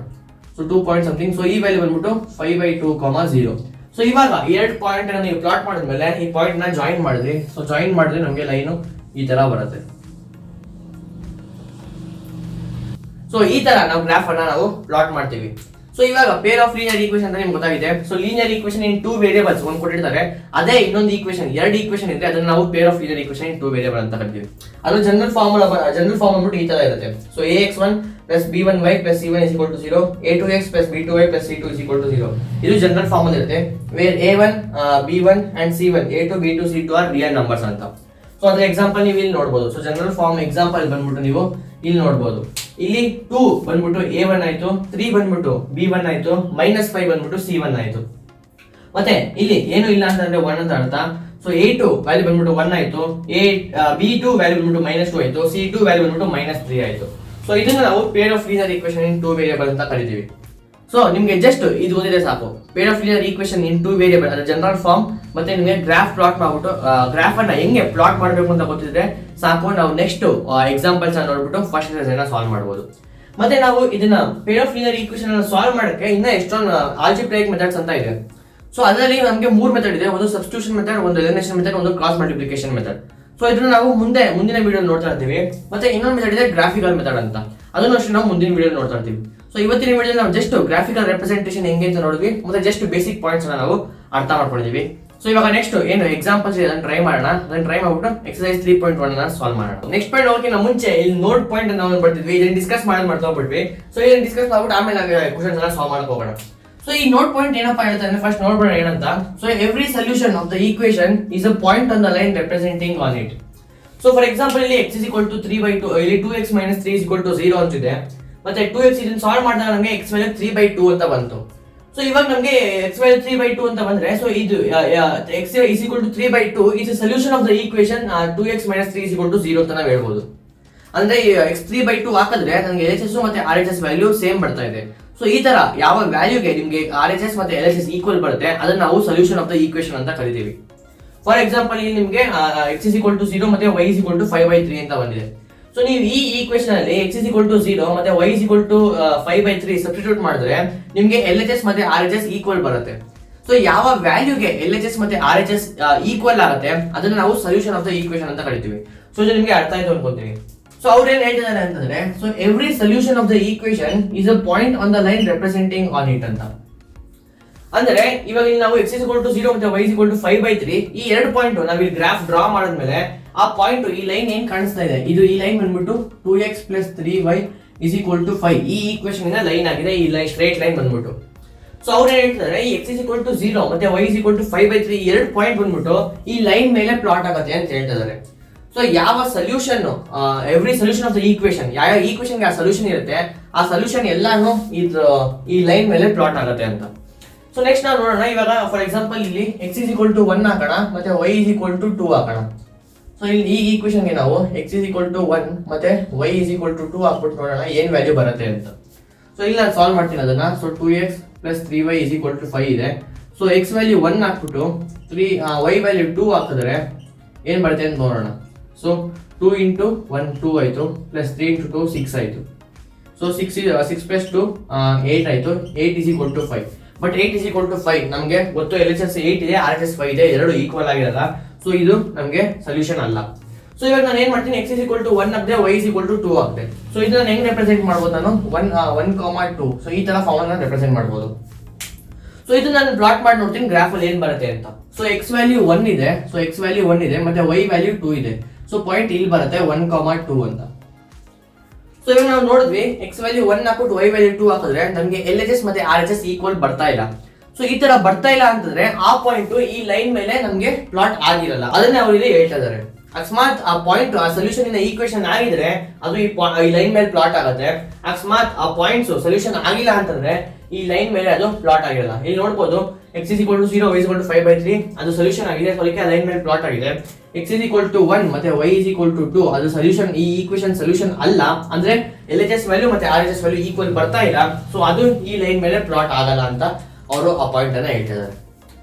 So 2 point something. ಸೊ ಈ ವ್ಯಾಲ್ಯೂ ಬಂದ್ಬಿಟ್ಟು 5/2, 0. ಸೊ ಇವಾಗ ಎರಡು ಪಾಯಿಂಟ್ ನೀವು ಪ್ಲಾಟ್ ಮಾಡಿದ್ಮೇಲೆ ಈ ಪಾಯಿಂಟ್ ನ ಜಾಯಿನ್ ಮಾಡಿದ್ರಿ. ಸೊ ಜಾಯಿನ್ ಮಾಡಿದ್ರೆ ನಮಗೆ ಲೈನು ಈ ತರ ಬರುತ್ತೆ. ಸೊ ಈ ತರ ನಾವು ಗ್ರಾಫ್ ಅನ್ನ ನಾವು ಪ್ಲಾಟ್ ಮಾಡ್ತೀವಿ. ಸೊ ಇವಾಗ ಪೇರ್ ಆಫ್ ಲೀನಿಯರ್ ಈಕ್ವೇಷನ್ ಅಂತ ನಿಮ್ಗೆ ಗೊತ್ತಾಗಿದೆ. So linear equation in 2 variables ಒಂದು ಕೊಟ್ಟಿರ್ತಾರೆ. ಅದೇ ಇನ್ನೊಂದು ಈಕ್ವೇಷನ್, ಎರಡು ಈಕ್ವೇಷನ್ ಇದ್ರೆ ಅದನ್ನ ನಾವು pair of linear equation in 2 variable ಅಂತ ಕರಿತೀವಿ. ಅದು ಜನರಲ್ ಫಾರ್ಮ್ ಅಂದ್ಬಿಟ್ಟು ಈ ತರ ಇರುತ್ತೆ. So ax1 + b1y + c1 = 0, a2x + b2y + c2 = 0. ಇದು ಜನರಲ್ ಫಾರ್ಮ್ ಅಲ್ಲಿ ಇರುತ್ತೆ. Where a1, b1 and c1, a2, b2, c2 are real numbers ಅಂತ. ಸೊ ಅದ್ರ ಎಕ್ಸಾಂಪಲ್ ನೀವು ಇಲ್ಲಿ ನೋಡಬಹುದು. ಸೊ ಜನರಲ್ ಫಾರ್ಮ್ ಎಕ್ಸಾಂಪಲ್ ಬಂದ್ಬಿಟ್ಟು ನೀವು ಇಲ್ಲಿ ನೋಡಬಹುದು. ಇಲ್ಲಿ 2 ಬಂದ್ಬಿಟ್ಟು a1 ಆಯ್ತು, 3 ಬಂದ್ಬಿಟ್ಟು b1 ಆಯ್ತು, -5 ಬಂದ್ಬಿಟ್ಟು c1 ಆಯ್ತು. ಮತ್ತೆ ಇಲ್ಲಿ ಏನು ಇಲ್ಲ ಅಂತಂದ್ರೆ 1 ಅಂತ ಅರ್ಥ. ಸೊ a2 ವ್ಯಾಲ್ಯೂ ಬಂದ್ಬಿಟ್ಟು 1 ಆಯ್ತು, b2 ವ್ಯಾಲ್ಯೂ ಬಂದ್ಬಿಟ್ಟು -2 ಆಯ್ತು, c2 ವ್ಯಾಲ್ಯೂ ಬಂದ್ಬಿಟ್ಟು -3 ಆಯ್ತು. ಸೊ ಇದನ್ನ ನಾವು pair of linear equation in 2 variable ಅಂತ ಕರಿತೀವಿ. ಸೊ ನಿಮ್ಗೆ ಜಸ್ಟ್ ಇದು ಓದಿದ್ರೆ ಸಾಕು. Peer of linear equation in 2 variable ಅದರ ಜನರಲ್ ಫಾರ್ಮ್, ಮತ್ತೆ ನಿಮಗೆ ಗ್ರಾಫ್ ಪ್ಲಾಟ್ ಮಾಡ್ಬಿಟ್ಟು ಗ್ರಾಫ್ ಅನ್ನ ಹೆಂಗೆ ಪ್ಲಾಟ್ ಮಾಡಬೇಕು ಅಂತ ಗೊತ್ತಿದ್ರೆ ಸಾಕು. ನಾವು ನೆಕ್ಸ್ಟ್ ಎಕ್ಸಾಂಪಲ್ಸ್ ನೋಡ್ಬಿಟ್ಟು ಫಸ್ಟ್ ಸಾಲ್ವ್ ಮಾಡಬಹುದು. ಮತ್ತೆ ನಾವು ಇದನ್ನ ಪೇರ್ ಆಫ್ ಲೀನಿಯರ್ ಈಕ್ವೇಷನ್ ಅನ್ನ ಸಾಲ್ವ್ ಮಾಡಕ್ಕೆ ಇನ್ನ ಎಷ್ಟೊಂದು ಆಲ್ಜಿಬ್ರೈಕ್ ಮೆಥಡ್ಸ್ ಅಂತ ಇದೆ. ಸೊ ಅದರಲ್ಲಿ ನಮಗೆ 3 ಮೆಥಡ್ ಇದೆ. ಒಂದು ಸಬ್ಸ್ಟಿಟ್ಯೂಷನ್ ಮೆಥಡ್, ಒಂದು ಎಲಿಮಿನೇಷನ್ ಮೆಥಡ್, ಒಂದು ಕ್ರಾಸ್ ಮಲ್ಟಿಪ್ಲಿಕೇಶನ್ ಮೆಥಡ್. ಸೊ ಇದನ್ನ ನಾವು ಮುಂದಿನ ವಿಡಿಯೋ ನೋಡ್ತಾ ಇರ್ತೀವಿ. ಮತ್ತೆ ಇನ್ನೊಂದು ಮೆಥಡ್ ಇದೆ ಗ್ರಾಫಿಕಲ್ ಮೆಥಡ್ ಅಂತ, ಅದನ್ನು ಅಷ್ಟೇ ನಾವು ಮುಂದಿನ ವಿಡಿಯೋ ನೋಡ್ತಾ ಇರ್ತೀವಿ. ಸೊ ಇವತ್ತಿನ ವಿಡಿಯೋ ನಾವು ಜಸ್ಟ್ ಗ್ರಾಫಿಕಲ್ ರೆಪ್ರೆಸೆಂಟೇಷನ್ ಹೆಂಗೆ ಅಂತ ನೋಡಿದ್ವಿ, ಮತ್ತೆ ಜಸ್ಟ್ ಬೇಸಿಕ್ ಪಾಯಿಂಟ್ಸ್ ನಾವು ಅರ್ಥ ಮಾಡ್ಕೊಂಡಿದೀವಿ. ಸೊ ಇವಾಗ ನೆಕ್ಸ್ಟ್ ಏನು ಎಕ್ಸಾಂಪಲ್ಸ್ ಇದೆ ಅದನ್ನ ಟ್ರೈ ಮಾಡೋಣ. ಅದನ್ನ ಟ್ರೈ ಮಾಡ್ಬಿಟ್ಟು ಎಕ್ಸರ್ಸೈಸ್ 3.1 ಅನ್ನ ಸಾಲ್ವ್ ಮಾಡೋಣ. ನೆಕ್ಸ್ಟ್ ಪಾಯಿಂಟ್ ಹೋಗೋಕ್ಕಿಂತ ಮುಂಚೆ ಇಲ್ಲಿ ನೋಟ್ ಪಾಯಿಂಟ್ ನಾವು ಬರ್ತಿದ್ವಿ, ಇದನ್ನ ಡಿಸ್ಕಸ್ ಮಾಡ್ತಾ ಹೋಗ್ಬಿಟ್ವಿ. ಸೊ ಇದನ್ನ ಡಿಸ್ಕಸ್ ಮಾಡ್ಬಿಟ್ಟು ಆಮೇಲೆ ಕ್ವಶನ್ಸ್ ಎಲ್ಲ ಸಾಲ್ವ್ ಮಾಡಕ್ ಹೋಗೋಣ. ಸೊ ಈ ನೋಟ್ ಪಾಯಿಂಟ್ ಏನಪ್ಪಾ ಹೇಳ್ತಾರೆ ಅಂದ್ರೆ ಫಸ್ಟ್ ನೋಡ್ಬೋಣ ಏನಂತ. So every solution of the equation is a point on the line representing on it. So for example ಇಲ್ಲಿ x = 3/2, ಇಲ್ಲಿ 2x - 3 = 0 ಅಂತಿದೆ. ಮತ್ತೆ 2x ಇದನ್ನ ಸಾಲ್ವ್ ಮಾಡಿದಾಗ ನಮಗೆ x ವ್ಯಾಲ್ಯೂ 3/2 ಅಂತ ಬಂತು. ಸೊ ಇವಾಗ ನಮಗೆ x ವ್ಯಾಲ್ಯೂ 3/2 ಅಂತ ಬಂದ್ರೆ, ಸೊ ಇದು x = 3/2 is a solution of the equation 2x - 3 = 0 ಅಂತ ನಾವು ಹೇಳ್ಬೋದು. ಅಂದ್ರೆ x 3/2 ಹಾಕಿದ್ರೆ ನನಗೆ LHS ಮತ್ತೆ RHS ವ್ಯಾಲ್ಯೂ ಸೇಮ್ ಬರ್ತಾ ಇದೆ. ಸೊ ಈ ತರ ಯಾವ ವ್ಯಾಲ್ಯೂಗೆ ನಿಮಗೆ RHS ಮತ್ತೆ LHS ಈಕ್ವಲ್ ಬರುತ್ತೆ ಅದನ್ನ ನಾವು ಸೊಲ್ಯೂಷನ್ ಆಫ್ ದ ಈಕ್ವೇಷನ್ ಅಂತ ಕರಿತೀವಿ. ಫಾರ್ ಎಕ್ಸಾಂಪಲ್ ಇಲ್ಲಿ ನಿಮಗೆ x = 0 ಮತ್ತೆ y = 5/3 ಅಂತ ಬಂದಿದೆ. ಸೊ ನೀವು ಈ ಈಕ್ವೇಷನ್ ಅಲ್ಲಿ x = 0 ಮತ್ತೆ y = 5/3 ಸಬ್ಸ್ಟಿಟ್ಯೂಟ್ ಮಾಡಿದ್ರೆ ನಿಮಗೆ LHS ಮತ್ತೆ RHS ಈಕ್ವಲ್ ಬರುತ್ತೆ. ಸೊ ಯಾವ ವ್ಯಾಲ್ಯೂಗೆ LHS ಮತ್ತೆ RHS ಈಕ್ವಲ್ ಆಗುತ್ತೆ ಅದನ್ನ ನಾವು ಸೊಲ್ಯೂಷನ್ ಆಫ್ ದ ಈಕ್ವೇಷನ್ ಅಂತ ಕರಿತೀವಿ. ಸೊ ಇದು ನಿಮಗೆ ಅರ್ಥ ಆಯ್ತು ಅನ್ಕೊಂತೀನಿ. ಸೊ ಅವ್ರು ಏನ್ ಹೇಳ್ತಿದ್ದಾರೆ ಅಂತಂದ್ರೆ, so every solution of the equation is a point on the line representing on it ಅಂತ. ಅಂದ್ರೆ ಇವಾಗ ಇಲ್ಲಿ ನಾವು x = 0 ಮತ್ತೆ y = 5/3 ಈ ಎರಡು ಪಾಯಿಂಟ್ ನಾವು ಇಲ್ಲಿ ಗ್ರಾಫ್ ಡ್ರಾ ಮಾಡಿದ್ಮೇಲೆ ಆ ಪಾಯಿಂಟ್ ಈ ಲೈನ್ ಏನ್ ಕಾಣಿಸ್ತಾ ಇದೆ, ಇದು ಈ ಲೈನ್ ಬಂದ್ಬಿಟ್ಟು 2x + 3y = 5 ಈ ಈಕ್ವೇಷನ್ ಇಂದ ಲೈನ್ ಆಗಿದೆ. ಈ ಲೈನ್ ಸ್ಟ್ರೈಟ್ ಲೈನ್ ಬಂದ್ಬಿಟ್ಟು. ಸೊ ಅವ್ರು ಏನ್ ಹೇಳ್ತಾರೆ, ಈ x = 0 ಮತ್ತೆ y = 5/3 ಈ ಎರಡು ಪಾಯಿಂಟ್ ಬಂದ್ಬಿಟ್ಟು ಈ ಲೈನ್ ಮೇಲೆ ಪ್ಲಾಟ್ ಆಗುತ್ತೆ ಅಂತ ಹೇಳ್ತಿದ್ದಾರೆ. ಸೊ ಯಾವ solution every solution of the equation, ಯಾವ ಈಕ್ವೇಷನ್ ಗೆ ಆ ಸೊಲ್ಯೂಷನ್ ಇರುತ್ತೆ ಆ ಸೊಲ್ಯೂಷನ್ ಎಲ್ಲಾನು ಈ ಲೈನ್ ಮೇಲೆ ಪ್ಲಾಟ್ ಆಗುತ್ತೆ ಅಂತ. ಸೊ ನೆಕ್ಸ್ಟ್ ನಾವು ನೋಡೋಣ. ಇವಾಗ ಫಾರ್ ಎಕ್ಸಾಂಪಲ್ ಇಲ್ಲಿ x = 1 ಹಾಕೋಣ ಮತ್ತೆ y = 2 ಹಾಕೋಣ. ಸೊ ಇಲ್ಲಿ ಈ ಈಕ್ವೇಷನ್ಗೆ ನಾವು x = 1 ಮತ್ತೆ y = 2 ಹಾಕ್ಬಿಟ್ಟು ನೋಡೋಣ ಏನ್ ವ್ಯಾಲ್ಯೂ ಬರುತ್ತೆ ಅಂತ. ಸೊ ಇಲ್ಲಿ ನಾನು ಸಾಲ್ವ್ ಮಾಡ್ತೀನಿ ಅದನ್ನ. ಸೊ 2x + 3y = 5 ಇದೆ. ಸೊ x ವ್ಯಾಲ್ಯೂ 1 ಹಾಕ್ಬಿಟ್ಟು y ವ್ಯಾಲ್ಯೂ 2 ಹಾಕಿದ್ರೆ ಏನ್ ಬರುತ್ತೆ ಅಂತ ನೋಡೋಣ. ಸೊ 2 × 1 2 ಆಯ್ತು, ಪ್ಲಸ್ 3 × 2 6 ಆಯ್ತು. ಸೊ 6 + 2 8 ಆಯ್ತು. 8 = 5. ಬಟ್ 8 = 5 ನಮಗೆ ಗೊತ್ತು, LHS 8 ಇದೆ, RHS 5 ಇದೆ, ಎರಡು ಈಕ್ವಲ್ ಆಗಿರಲ್ಲ. ಸೊ ಇದು ನಮಗೆ ಸೊಲ್ಯೂಷನ್ ಅಲ್ಲ. ಸೊ ಇವಾಗ ನಾನು ಏನ್ ಮಾಡ್ತೀನಿ, x = 1 ಹಾಕಿದೆ, y = 2 ಹಾಕಿದೆ. ಸೊ ಇದನ್ನ ಹೆಂಗ್ ರೆಪ್ರೆಸೆಂಟ್ ಮಾಡ್ಬೋದು ನಾನು, 1, 2. ಸೊ ಈ ತರ ಫಾರ್ಮ್ ಅನ್ನ ರೆಪ್ರೆಸೆಂಟ್ ಮಾಡ್ಬೋದು. ಸೊ ಇದು ನಾನು ಪ್ಲಾಟ್ ಮಾಡಿ ನೋಡ್ತೀನಿ ಗ್ರಾಫ್ ಅಲ್ಲಿ ಏನ್ ಬರುತ್ತೆ ಅಂತ. ಸೊ x ವ್ಯಾಲ್ಯೂ 1 ಇದೆ, ಸೊ x ವ್ಯಾಲ್ಯೂ 1 ಇದೆ ಮತ್ತೆ y ವ್ಯಾಲ್ಯೂ 2 ಇದೆ. ಸೊ ಪಾಯಿಂಟ್ ಇಲ್ಲಿ ಬರುತ್ತೆ 1, 2 ಅಂತ. ಸೊ ಇವಾಗ ನಾವು ನೋಡಿದ್ವಿ x ವ್ಯಾಲ್ಯೂ 1 ಹಾಕ್ಬಿಟ್ಟು y ವ್ಯಾಲ್ಯೂ 2 ಹಾಕಿದ್ರೆ ನಮಗೆ LHS ಮತ್ತೆ RHS ಈಕ್ವಲ್ ಬರ್ತಾ ಇಲ್ಲ. ಸೊ ಈ ತರ ಬರ್ತಾ ಇಲ್ಲ ಅಂತಂದ್ರೆ ಆ ಪಾಯಿಂಟ್ ಈ ಲೈನ್ ಮೇಲೆ ನಮಗೆ ಪ್ಲಾಟ್ ಆಗಿರಲ್ಲ. ಅದನ್ನ ಅವರು ಇಲ್ಲಿ ಹೇಳ್ತಾ ಇದ್ದಾರೆ. ಅಕಸ್ಮಾತ್ ಆ ಪಾಯಿಂಟ್ ಆ ಸೊಲ್ಯೂಷನ್ ಇನ ಈಕ್ವೇಷನ್ ಆಗಿದ್ರೆ ಅದು ಈ ಲೈನ್ ಮೇಲೆ ಪ್ಲಾಟ್ ಆಗುತ್ತೆ. ಅಕಸ್ಮಾತ್ ಆ ಪಾಯಿಂಟ್ಸ್ ಸೊಲ್ಯೂಷನ್ ಆಗಿಲ್ಲ ಅಂತಂದ್ರೆ ಈ ಲೈನ್ ಮೇಲೆ ಅದು ಪ್ಲಾಟ್ ಆಗಿರಲ್ಲ. ಇಲ್ಲಿ ನೋಡಬಹುದು x = 0 y = 5/3 ಅದು ಸೊಲ್ಯೂಷನ್ ಆಗಿದೆ, ಸೊ ಅದಕ್ಕೆ ಲೈನ್ ಮೇಲೆ ಪ್ಲಾಟ್ ಆಗಿದೆ. x = 1 ಮತ್ತೆ y = 2 ಅದು ಸೊಲ್ಯೂಷನ್, ಈ ಈಕ್ವೇಷನ್ ಸೊಲ್ಯೂಷನ್ ಅಲ್ಲ, ಅಂದ್ರೆ LHS ವ್ಯಾಲ್ಯೂ ಮತ್ತೆ RHS ವ್ಯಾಲ್ಯೂ ಈಕ್ವಲ್ ಬರ್ತಾ ಇಲ್ಲ. ಸೊ ಅದು ಈ ಲೈನ್ ಮೇಲೆ ಪ್ಲಾಟ್ ಆಗಲ್ಲ ಅಂತ ಅವರು ಆ ಪಾಯಿಂಟ್ ಅನ್ನ ಹೇಳ್ತಿದ್ದಾರೆ.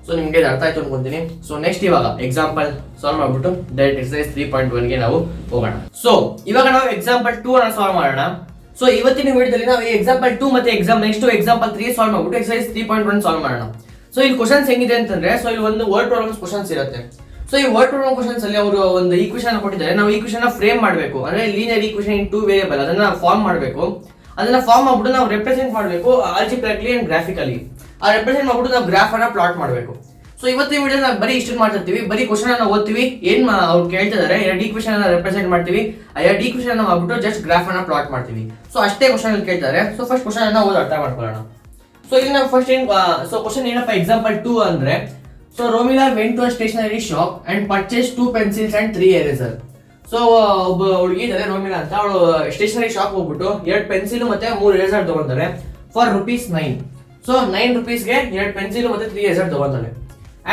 ಸೊ ನಿಮಗೆ ಅರ್ಥ ಆಯ್ತು ಅನ್ಕೊಂತೀನಿ. ಸೊ ನೆಕ್ಸ್ಟ್ ಇವಾಗ ಎಕ್ಸಾಂಪಲ್ ಸಾಲ್ವ್ ಮಾಡ್ಬಿಟ್ಟು ಡೈರೆಕ್ಟ್ ಎಕ್ಸರ್ಸೈಸ್ 3.1 ಗೆ ನಾವು ಹೋಗೋಣ. ಸೊ ಇವಾಗ ನಾವು ಎಕ್ಸಾಂಪಲ್ 2 ಅನ್ನ ಸಾಲ್ವ್ ಮಾಡೋಣ. ಸೊ ಇವತ್ತಿನ ವಿಡಿಯೋದಲ್ಲಿ ನಾವು ಎಕ್ಸಾಂಪಲ್ 2 ಮತ್ತೆ ಎಕ್ಸಾಂಪಲ್ 3 ಸಾಲ್ವ್ ಮಾಡ್ಬಿಟ್ಟು ಎಕ್ಸರ್ಸೈಸ್ 3.1 ಸಾಲ್ವ್ ಮಾಡೋಣ. ಸೊ ಇಲ್ಲಿ ಕ್ವಶನ್ಸ್ ಹೆಂಗಿದೆ ಅಂತಂದ್ರೆ, ಸೊ ಇಲ್ಲಿ ಒಂದು ವರ್ಡ್ ಪ್ರಾಬ್ಲಮ್ಸ್ ಕ್ವಶನ್ಸ್ ಇರುತ್ತೆ. ಸೊ ಈ ವರ್ಡ್ ಪ್ರಾಬ್ಲಮ್ ಕ್ವಶನ್ಸ್ ಅಲ್ಲಿ ಅವರು ಒಂದು ಈಕ್ವೇಷನ್ ಕೊಟ್ಟಿದ್ದಾರೆ. ನಾವು ಈಕ್ವೇಷನ್ ಫ್ರೇಮ್ ಮಾಡಬೇಕು, ಅಂದ್ರೆ ಲೀನಿಯರ್ ಈಕ್ವೇಷನ್ ಇನ್ 2 ವೇರಿಯಬಲ್ ಅದನ್ನ ಫಾರ್ಮ್ ಮಾಡಬೇಕು. ಅದನ್ನ ಫಾರ್ಮ್ ಮಾಡ್ಬಿಟ್ಟು ನಾವು ರೆಪ್ರೆಸೆಂಟ್ ಮಾಡಬೇಕು ಆಲ್ಜಿಬ್ರಾಕ್ಲಿ ಅಂಡ್ ಗ್ರಾಫಿಕಲಿ. ಆ ರೆಪ್ರೆಸೆಂಟ್ ಮಾಡ್ಬಿಟ್ಟು ನಾವು ಗ್ರಾಫ್ ಅನ್ನ ಪ್ಲಾಟ್ ಮಾಡಬೇಕು. ಸೊ ಇವತ್ತಿನ ವಿಡಿಯೋ ನಾವು ಬರೀ ಇಷ್ಟು ಮಾಡ್ತಿರ್ತೀವಿ, ಬರೀ ಕ್ವಶನ್ ಅನ್ನ ಓದ್ತೀವಿ, ಏನ್ ಅವ್ರು ಕೇಳ್ತಿದ್ದಾರೆ, ಎರಡು ಈಕ್ವೇಷನ್ ಅನ್ನ ರೆಪ್ರೆಸೆಂಟ್ ಮಾಡ್ತೀವಿ, ಆ ಎರಡು ಈಕ್ವೇಷನ್ ಅನ್ನ ಮಾಡ್ಬಿಟ್ಟು ಜಸ್ಟ್ ಗ್ರಾಫ್ ಅನ್ನ ಪ್ಲಾಟ್ ಮಾಡ್ತೀವಿ. ಸೊ ಅಷ್ಟೇ ಕ್ವಶನ್ ಅಲ್ಲಿ ಕೇಳ್ತಾರೆ. ಸೊ ಫಸ್ಟ್ ಕ್ವಶನ್ ಅನ್ನ ಓದಿ ಅರ್ಥ ಮಾಡ್ಕೊಳ್ಳೋಣ. ಸೊ ಇಲ್ಲಿ ನಾವು ಫಸ್ಟ್ ಏನ್ ಕ್ವಶನ್ ಏನಪ್ಪ ಎಕ್ಸಾಂಪಲ್ 2 ಅಂದ್ರೆ, so Romila went to a stationery shop and purchase 2 pencils and 3 eraser. So ಒಬ್ಬ ಹುಡುಗಿ ಇದ್ದಾರೆ ರೋಮಿಲಾ ಅಂತ, ಅವಳು ಸ್ಟೇಷನರಿ ಶಾಪ್ ಹೋಗ್ಬಿಟ್ಟು 2 ಪೆನ್ಸಿಲ್ ಮತ್ತೆ 3 ಎರೇಸರ್ ತಗೊಂತಾರೆ ಫಾರ್ ₹9. ಸೊ 9 ರೂಪೀಸ್ಗೆ 2 ಪೆನ್ಸಿಲ್ ಮತ್ತೆ 3 eraser ತಗೊಂತಾಳೆ.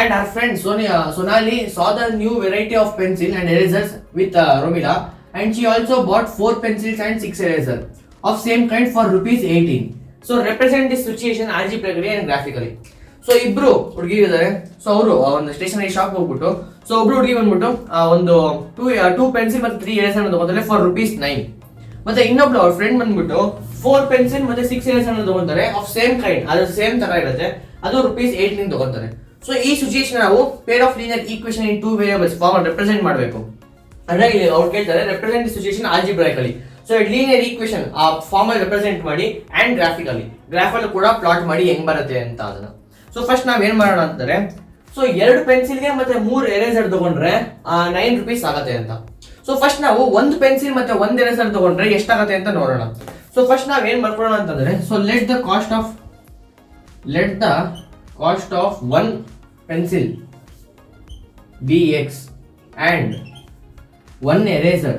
And her friend Sonali saw the new variety of pencil and erasers with Romila, and she also bought 4 pencils and 6 erasers of same kind for ₹18. So represent this situation algebraically and graphically. So ಇಬ್ರು ಹುಡುಗಿ ಇದ್ದಾರೆ. So ಅವರು ಒಂದು stationery shop ಹೋಗ್ಬಿಟ್ಟು, so ಒಬ್ರು ಹುಡುಗಿ ಬಂದ್ಬಿಟ್ಟು ಒಂದು 2 ಪೆನ್ಸಿಲ್ ಮತ್ತೆ 3 ಎರೇಸರ್ ತಗೊಂತಾರೆ ಫಾರ್ ₹9. ಮತ್ತೆ ಇನ್ನೊಬ್ಳು ಅವ್ರ ಫ್ರೆಂಡ್ ಬಂದ್ಬಿಟ್ಟು 4 ಪೆನ್ಸಿಲ್ ಮತ್ತೆ 6 ಎರೇಸರ್ ತಗೊಂತಾರೆ ಆಫ್ ಸೇಮ್ ಕೈಂಡ್, ಅದು ಸೇಮ್ ತರ ಇರುತ್ತೆ, ಅದು ₹18 ತಗೊಂತಾರೆ. ಸೊ ಈ ಸಿಚುಯೇಷನ್ ನಾವು pair of linear equation in 2 variables form represent ಮಾಡಬೇಕು. ಅಂದ್ರೆ ಇಲ್ಲಿ ಅವ್ರು ಕೇಳ್ತಾರೆ represent the situation algebraically. So linear equation ಆ ಫಾರ್ಮ್ ಅಲ್ಲಿ ರೆಪ್ರೆಸೆಂಟ್ ಮಾಡಿ ಅಂಡ್ ಗ್ರಾಫಿಕಲಿ, ಗ್ರಾಫ್ ಅಲ್ಲಿ ಕೂಡ ಪ್ಲಾಟ್ ಮಾಡಿ ಹೆಂಗ್ ಬರುತ್ತೆ ಅಂತ ಅದನ್ನ. ಸೊ ಫಸ್ಟ್ ನಾವ್ ಏನ್ ಮಾಡೋಣ ಅಂತಂದ್ರೆ, ಸೊ 2 ಪೆನ್ಸಿಲ್ಗೆ ಮತ್ತೆ 3 ಎರೇಸರ್ ತಗೊಂಡ್ರೆ ₹9 ಆಗತ್ತೆ ಅಂತ. ಸೊ ಫಸ್ಟ್ ನಾವು 1 ಪೆನ್ಸಿಲ್ ಮತ್ತೆ 1 ಎರೇಸರ್ ತಗೊಂಡ್ರೆ ಎಷ್ಟಾಗತ್ತೆ ಅಂತ ನೋಡೋಣ. ಸೊ ಫಸ್ಟ್ ನಾವ್ ಏನ್ ಮಾಡ್ಕೊಳ್ಳೋಣ ಅಂತಂದ್ರೆ, so let the cost of 1 pencil be X and 1 eraser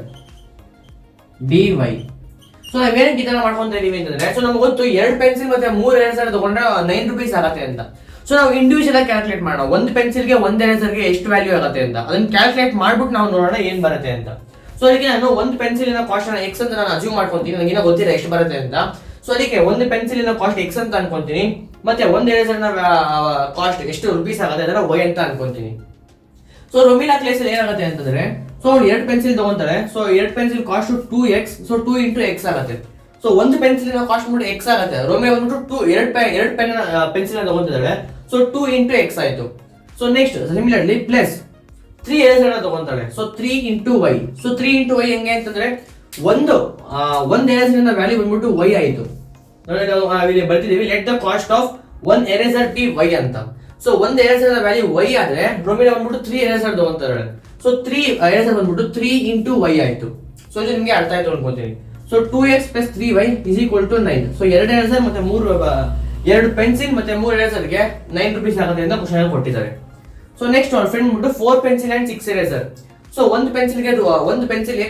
be Y. So ನಾವೇನಕ್ಕೆ ಈ ತರ ಮಾಡ್ಕೊಂತ ಇದೀವಿ ಅಂತಂದ್ರೆ, ಸೊ ನಮ್ಗೆ ಗೊತ್ತು 2 ಪೆನ್ಸಿಲ್ ಮತ್ತೆ 3 ಎರೇಸರ್ ತಗೊಂಡ್ರೆ ₹9 ಆಗತ್ತೆ ಅಂತ. ಸೊ ನಾವು ಇಂಡಿವಿಜುವಲ್ ಆಗಿ ಕ್ಯಾಲ್ಕುಲೇಟ್ ಮಾಡೋಣ, 1 ಪೆನ್ಸಿಲ್ಗೆ 1 ಎರೇಸರ್ಗೆ ಎಷ್ಟು ವ್ಯಾಲ್ಯೂ ಆಗುತ್ತೆ ಅಂತ. ಅದನ್ನ ಕ್ಯಾಲ್ಕುಲೇಟ್ ಮಾಡ್ಬಿಟ್ಟು ನಾವು ನೋಡೋಣ ಏನ್ ಬರುತ್ತೆ ಅಂತ. ಸೊ ಅದಕ್ಕೆ ನಾನು 1 ಪೆನ್ಸಿಲಿನ ಕಾಸ್ಟ್ X ಅಂತ ನಾನು ಅಸ್ಯೂಮ್ ಮಾಡ್ಕೊಂತೀನಿ, ನನಗೆ ಗೊತ್ತಿಲ್ಲ ಎಷ್ಟು ಬರುತ್ತೆ ಅಂತ. ಸೊ ಅದಕ್ಕೆ 1 ಪೆನ್ಸಿಲಿನ ಕಾಸ್ಟ್ X ಅಂತ ಅನ್ಕೊಂತೀನಿ, ಮತ್ತೆ 1 ಎರೇಸರ್ನ ಕಾಸ್ಟ್ ಎಷ್ಟು ₹, ಆಗುತ್ತೆ ಅದನ್ನ Y ಅಂತ ಅನ್ಕೊಂತೀನಿ. ಸೊ ರೋಮಿಲಾ ಕೇಸ್ ಅಲ್ಲಿ ಏನಾಗುತ್ತೆ ಅಂತಂದ್ರೆ, ಸೊ 2 ಪೆನ್ಸಿಲ್ ತಗೊಂತಾರೆ. So 2 pencil cost 2X, so 2 × X ಆಗುತ್ತೆ. ಸೊ 1 ಪೆನ್ಸಿಲಿನ ಕಾಸ್ಟ್ ಬಂದ್ಬಿಟ್ಟು X ಆಗುತ್ತೆ. ರೋಮಿಲಾ ಬಂದ್ಬಿಟ್ಟು 2 ಪೆನ್ಸಿಲ್ ತಗೊಂತಿದ್ದಾಳೆ, ಸೊ 2 × X ಆಯ್ತು. So next similarly plus 3 eraser ತಗೊಂತಾಳೆ, ಸೊ 3 × Y. ಸೊ 3 × Y ಹೆಂಗೆ ಅಂತಂದ್ರೆ, ಒಂದು ಎರೇಸರ್ ವ್ಯಾಲ್ಯೂ ಬಂದ್ಬಿಟ್ಟು Y ಆಯ್ತು. ಇಲ್ಲಿ ಬರ್ತಿದೀವಿ let the cost of 1 eraser be Y ಅಂತ. ಸೊ 1 ಎರೇಸರ್ ವ್ಯಾಲ್ಯೂ Y ಆದ್ರೆ ರೋಮಿಲಾ ಬಂದ್ಬಿಟ್ಟು 3 ಎರೇಸರ್ ತಗೊಂತಾರೆ. ಸೊ 3 ಎರೇಸರ್ ಬಂದ್ಬಿಟ್ಟು 3 × Y ಆಯ್ತು. ಸೊ ಇದು ನಿಮ್ಗೆ ಅರ್ಥ ಆಯ್ತು ಅನ್ಕೊಂತೀನಿ. So 2X + 3Y = 9. So 2 eraser ಮತ್ತೆ 2 ಪೆನ್ಸಿಲ್ ಮತ್ತೆ 3 ಎರೇಸರ್ಗೆ ₹9 ಆಗುತ್ತೆ ಅಂತ ಕ್ವಶನ್ ಕೊಟ್ಟಿದ್ದಾರೆ. ಸೊ ನೆಕ್ಸ್ಟ್ ಅವ್ರ ಫ್ರೆಂಡ್ ಬಂದ್ಬಿಟ್ಟು 4 ಪೆನ್ಸಿಲ್ ಅಂಡ್ 6 ಎರೇಸರ್. ಸೊ 1 ಪೆನ್ಸಿಲ್ಗೆ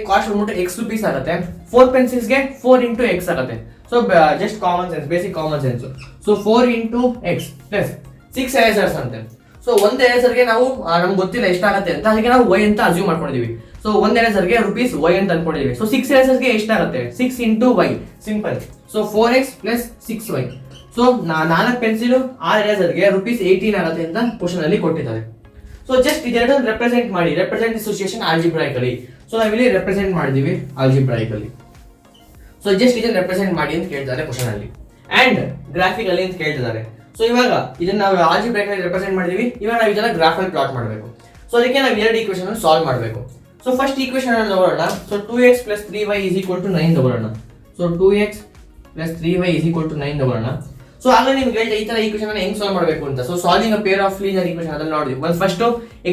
ಕಾಸ್ಟ್ ಬಂದ್ಬಿಟ್ಟು ₹X ಆಗುತ್ತೆ, 4 ಪೆನ್ಸಿಲ್ಸ್ಗೆ 4 × X ಆಗುತ್ತೆ. So just common sense, basic common sense. So 4 × X plus 6 erasers ಅಂತೆ. ಸೊ 1 ಎರೇಸರ್ಗೆ ನಾವು ನಮ್ಗೆ ಗೊತ್ತಿಲ್ಲ ಎಷ್ಟಾಗುತ್ತೆ ಅಂತ, ಅದಕ್ಕೆ ನಾವು Y ಅಂತ ಅಸ್ಯೂಮ್ ಮಾಡ್ಕೊಂಡಿದೀವಿ. ಸೊ 1 ಎರೇಸರ್ಗೆ ₹Y ಅಂತ ಅನ್ಕೊಂಡಿದೀವಿ. ಸೊ 6 ಎರೇಸರ್ಗೆ ಎಷ್ಟಾಗುತ್ತೆ, 6 × Y simple. So 4X + 6Y. So 4 pencil 6 ಎರೇಸರ್ಗೆ ₹18 ಆಗುತ್ತೆ ಅಂತ ಕ್ವಶನ್ ಅಲ್ಲಿ ಕೊಟ್ಟಿದ್ದಾರೆ. ಸೊ ಜಸ್ಟ್ ಇದೆರಡನ್ನು represent the situation algebraically. So ನಾವಿಲ್ಲಿ ರೆಪ್ರೆಸೆಂಟ್ ಮಾಡಿದೀವಿ ಆಲ್ಜಿಬ್ರಾಯಿಕಲಿ. ಸೊ ಜಸ್ಟ್ ಇದನ್ನ ರೆಪ್ರೆಸೆಂಟ್ ಮಾಡಿ ಅಂತ ಕೇಳ್ತಾರೆ ಕ್ವಶನ್ ಅಲ್ಲಿ, ಅಂಡ್ ಗ್ರಾಫಿಕಲಿ ಅಂತ ಕೇಳ್ತಿದ್ದಾರೆ. ಸೊ ಇವಾಗ ಇದನ್ನ ನಾವು ಆಲ್ಜಿಬ್ರಾಯಿಕಲಿ ರೆಪ್ರೆಸೆಂಟ್ ಮಾಡಿದೀವಿ, ಇವಾಗ ನಾವು ಇದನ್ನ ಗ್ರಾಫ್ ಅಲ್ಲಿ ಪ್ಲಾಟ್ ಮಾಡಬೇಕು. ಸೊ ಅದಕ್ಕೆ ನಾವು 2 ಈಕ್ವೇಷನ್ ಅನ್ನು ಸಾಲ್ವ್ ಮಾಡಬೇಕು. ಸೊ ಫಸ್ಟ್ ಈಕ್ವೇಷನ್ ಅನ್ನು ತಗೊಳ್ಳೋಣ. ಸೊ 2X + 3Y = 9 ತಗೊಳ್ಳೋಣ. ಸೊ 2X + 3Y = 9 ತಗೊಳ್ಳೋಣ. ಸೊ ಆಗ ನಿಮ್ಗೆ ಹೇಳ್ತಾ ಈ ತರ ಈಕ್ವೇಷನ್ ಅನ್ನು ಹೆಂಗ್ ಸಾಲ್ವ್ ಮಾಡಬೇಕು ಅಂತ. So solving a peer of linear equation ಅದನ್ನ ನೋಡಿದ್ವಿ. ಫಸ್ಟ್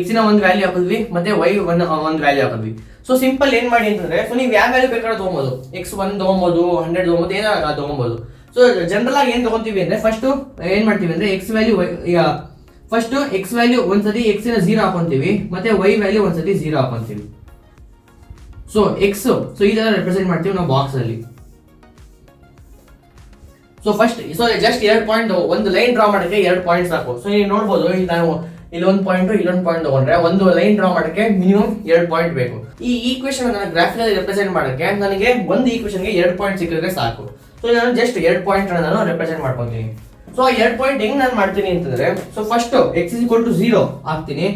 X ನ ಒಂದು ವ್ಯಾಲ್ಯೂ ಹಾಕಿದ್ವಿ, ಮತ್ತೆ Y ಒಂದು ವ್ಯಾಲ್ಯೂ ಹಾಕಿದ್ವಿ. ಸೊ ಸಿಂಪಲ್ ಏನ್ ಮಾಡಿ ಅಂತಂದ್ರೆ, ಸೊ ನೀವು ಯಾವ ವ್ಯಾಲ್ಯೂ ಬೇಕಾದ್ರೆ ತಗೊಬಹುದು, X1 ತಗೊಬಹುದು, 100 ತಗೊಬಹುದು, ಏನೋ ತಗೊಬಹುದು. ಸೊ ಜನರಲ್ ಆಗಿ ಏನ್ ತಗೊಂತೀವಿ ಅಂದ್ರೆ, ಫಸ್ಟ್ ಏನ್ ಮಾಡ್ತೀವಿ ಅಂದ್ರೆ X ವ್ಯಾಲ್ಯೂ ಒಂದ್ಸತಿ X ನ 0 ಹಾಕೊಂತೀವಿ, ಮತ್ತೆ Y ವ್ಯಾಲ್ಯೂ ಒಂದ್ಸತಿ 0 ಹಾಕೊಂತೀವಿ. ಸೊ X ಸೊ ಈ ತರ ರೆಪ್ರೆಸೆಂಟ್ ಮಾಡ್ತೀವಿ ನಾವು ಬಾಕ್ಸ್ ಅಲ್ಲಿ. ಸೊ ಫಸ್ಟ್ ಜಸ್ಟ್ 2 ಪಾಯಿಂಟ್, ಒಂದು ಲೈನ್ ಡ್ರಾ ಮಾಡಕ್ಕೆ 2 ಪಾಯಿಂಟ್ಸ್ ಸಾಕು. ಸೊ ನೀವು ನೋಡಬಹುದು, ಇಲ್ಲಿ ನಾನು ಇಲ್ಲೊಂದು ಪಾಯಿಂಟ್ ಇಲ್ಲೊಂದು ಪಾಯಿಂಟ್ ತಗೊಂಡ್ರೆ ಒಂದು ಲೈನ್ ಡ್ರಾ ಮಾಡಕ್ಕೆ ಮಿನಿಮಮ್ 2 ಪಾಯಿಂಟ್ ಬೇಕು. ಈ ಈಕ್ವೇಷನ್ ಅನ್ನ ಗ್ರಾಫಿಕಲಿ ರೆಪ್ರೆಸೆಂಟ್ ಮಾಡಕ್ಕೆ ನನಗೆ ಒಂದು ಈಕ್ವೇಷನ್ಗೆ 2 ಪಾಯಿಂಟ್ ಸಿಕ್ಕಿದ್ರೆ ಸಾಕು. ಸೊ ನಾನು ಜಸ್ಟ್ 2 ಪಾಯಿಂಟ್ ನಾನು ರೆಪ್ರೆಸೆಂಟ್ ಮಾಡ್ಕೊಂತೀನಿ. ಸೊ 2 ಪಾಯಿಂಟ್ ಹೆಂಗ್ ನಾನು ಮಾಡ್ತೀನಿ ಅಂತಂದ್ರೆ, so first x is equal to 0 ಹಾಕ್ತೀನಿ,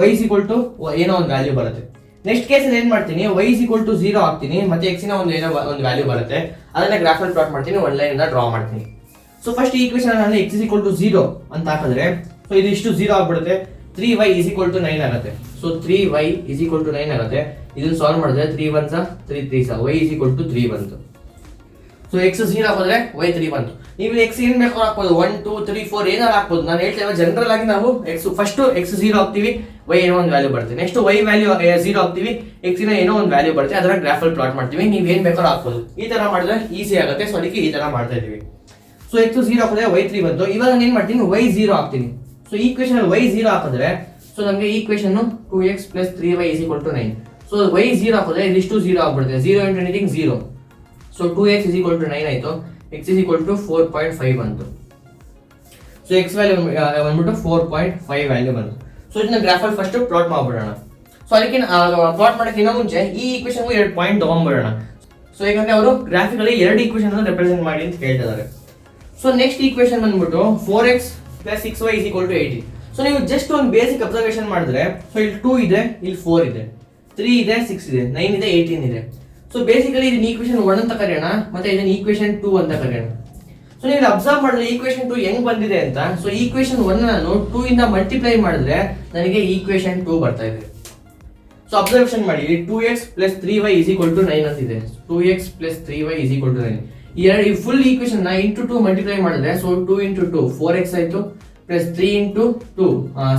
y is equal to ಏನೋ ಒಂದು ವ್ಯಾಲ್ಯೂ ಬರುತ್ತೆ. ನೆಕ್ಸ್ಟ್ ಕೇಸ್ ಏನ್ ಮಾಡ್ತೀನಿ, y is equal to 0 ಹಾಕ್ತೀನಿ, ಮತ್ತೆ x ನ ಏನೋ ಒಂದು ವ್ಯಾಲ್ಯೂ ಬರುತ್ತೆ, ಅದನ್ನ ಗ್ರಾಫ್ ಅಲ್ಲಿ ಪ್ಲಾಟ್ ಮಾಡ್ತೀನಿ, ಒನ್ ಲೈನ್ ಇಂದ ಡ್ರಾ ಮಾಡ್ತೀನಿ. ಸೊ ಫಸ್ಟ್ ಈ ಈಕ್ವೇಷನ್ ನಾನು x is equal to 0 ಅಂತ ಹಾಕಿದ್ರೆ, ಸೊ ಇದು ಇಷ್ಟು 0 ಆಗ್ಬಿಡುತ್ತೆ, 3y is equal to 9 ಆಗುತ್ತೆ. So 3y is equal to 9 ಆಗುತ್ತೆ. ಇದನ್ನ ಸಾಲ್ವ್ ಮಾಡಿದ್ರೆ 3 1s 3 3s y is equal to 3 ಬಂತು. ಸೊ x 0 ಹಾಕಿದ್ರೆ y 3 ಬಂತು. ನೀವು x ಏನ್ ಬೇಕು ಹಾಕ್ಬೋದು, 1 2 3 4 ಏನಾದ್ರು ಹಾಕ್ಬೋದು. ನಾನು ಹೇಳ್ತೇವೆ ಜನರಲ್ ಆಗಿ ನಾವು ಫಸ್ಟ್ x 0 ಹಾಕ್ತೀವಿ, y ಏನೋ ಒಂದು ವ್ಯಾಲ್ಯೂ ಬರುತ್ತೆ. ನೆಕ್ಸ್ಟ್ y ವ್ಯಾಲ್ಯೂ 0 ಹಾಕ್ತೀವಿ, x ನ ಏನೋ ಒಂದು ವ್ಯಾಲ್ಯೂ ಬರುತ್ತೆ, ಅದನ್ನ ಗ್ರಾಫ್ ಅಲ್ಲಿ ಪ್ಲಾಟ್ ಮಾಡ್ತೀವಿ. ನೀವು ಏನ್ ಬೇಕಾದ್ರೂ ಹಾಕ್ಬೋದು. ಈ ತರ ಮಾಡಿದ್ರೆ ಈಸಿ ಆಗುತ್ತೆ. ಸೊ ಅದಕ್ಕೆ ಈ ತರ ಮಾಡ್ತಾ ಇದೀವಿ. ಸೊ x 0 ಹಾಕಿದ್ರೆ y 3 ಬಂತು. ಇವಾಗ ನಾನು ಏನ್ ಮಾಡ್ತೀನಿ, y 0 ಹಾಕ್ತೀನಿ. ಸೊ ಈಕ್ವೇಷನ್ ಅಲ್ಲಿ y 0 ಹಾಕಿದ್ರೆ, ಸೊ ನಮಗೆ equation 2x + 3y = 9. So y 0 ಹಾಕಿದ್ರೆ ಇದಿಷ್ಟು 0 ಆಗ್ಬಿಡುತ್ತೆ. 0 into anything 0. ಸೊ 2x = 9 ಆಯ್ತು, x = 4.5 ಬಂತು. ಸೊ x ವ್ಯಾಲ್ಯೂ ಬಂದ್ಬಿಟ್ಟು 4.5 ವ್ಯಾಲ್ಯೂ ಬಂತು. ಸೊ ಇದನ್ನ ಗ್ರಾಫ್ ಅಲ್ಲಿ ಫಸ್ಟ್ ಪ್ಲಾಟ್ ಮಾಡ್ಬಿಡೋಣ. ಸೊ ಅದಕ್ಕೆ ಪ್ಲಾಟ್ ಮಾಡೋಕ್ಕಿಂತ ಮುಂಚೆ ಈ ಈಕ್ವೇಷನ್ಗೂ 2 ಪಾಯಿಂಟ್ ತಗೊಂಡ್ಬಿಡೋಣ. ಸೊ ಯಾಕಂದ್ರೆ ಅವರು ಗ್ರಾಫಿಕಲಿ 2 ಈಕ್ವೇಷನ್ ಅನ್ನು ರೆಪ್ರೆಸೆಂಟ್ ಮಾಡಿ ಅಂತ ಹೇಳ್ತಿದ್ದಾರೆ. ಸೊ ನೆಕ್ಸ್ಟ್ ಈಕ್ವೇಷನ್ ಬಂದ್ಬಿಟ್ಟು 4x + 6y = 80. ಸೊ ನೀವು ಜಸ್ಟ್ ಒಂದು ಬೇಸಿಕ್ ಅಬ್ಸರ್ವೇಷನ್ ಮಾಡಿದ್ರೆ, ಸೊ ಇಲ್ಲಿ 2 ಇದೆ, ಇಲ್ಲಿ 4 ಇದೆ, 3 ಇದೆ, 6 ಇದೆ, 9 ಇದೆ, 18 ಇದೆ. ಸೊ ಬೇಸಿಕಲಿ ಇದನ್ನ ಈಕ್ವೇಷನ್ 1 ಅಂತ ಕರೆಯೋಣ, ಮತ್ತೆ ಇದನ್ನ ಈಕ್ವೇಷನ್ 2 ಅಂತ ಕರೆಯೋಣ. ಸೊ ನೀವು ಅಬ್ಸರ್ವ್ ಮಾಡಿದ್ರೆ ಈಕ್ವೇಷನ್ 2 ಹೆಂಗ್ ಬಂದಿದೆ ಅಂತ. ಸೊ ಈಕ್ವೇಷನ್ 1 ನಾನು 2 ಇಂದ ಮಲ್ಟಿಪ್ಲೈ ಮಾಡಿದ್ರೆ ನನಗೆ ಈಕ್ವೇಷನ್ 2 ಬರ್ತಾ ಇದೆ. ಸೊ ಅಬ್ಸರ್ವೇಷನ್ ಮಾಡಿ, 2x + 3y = 9 ಅಂತ ಇದೆ. 2x + 3y = 9. ಈ ಫುಲ್ ಈಕ್ವೇಷನ್ ನ ಇಂಟು 2 ಮಲ್ಟಿಪ್ಲೈ ಮಾಡಿದ್ರೆ, ಸೊ 2 into 2 4x ಆಯ್ತು, ಪ್ಲಸ್ 3 into 2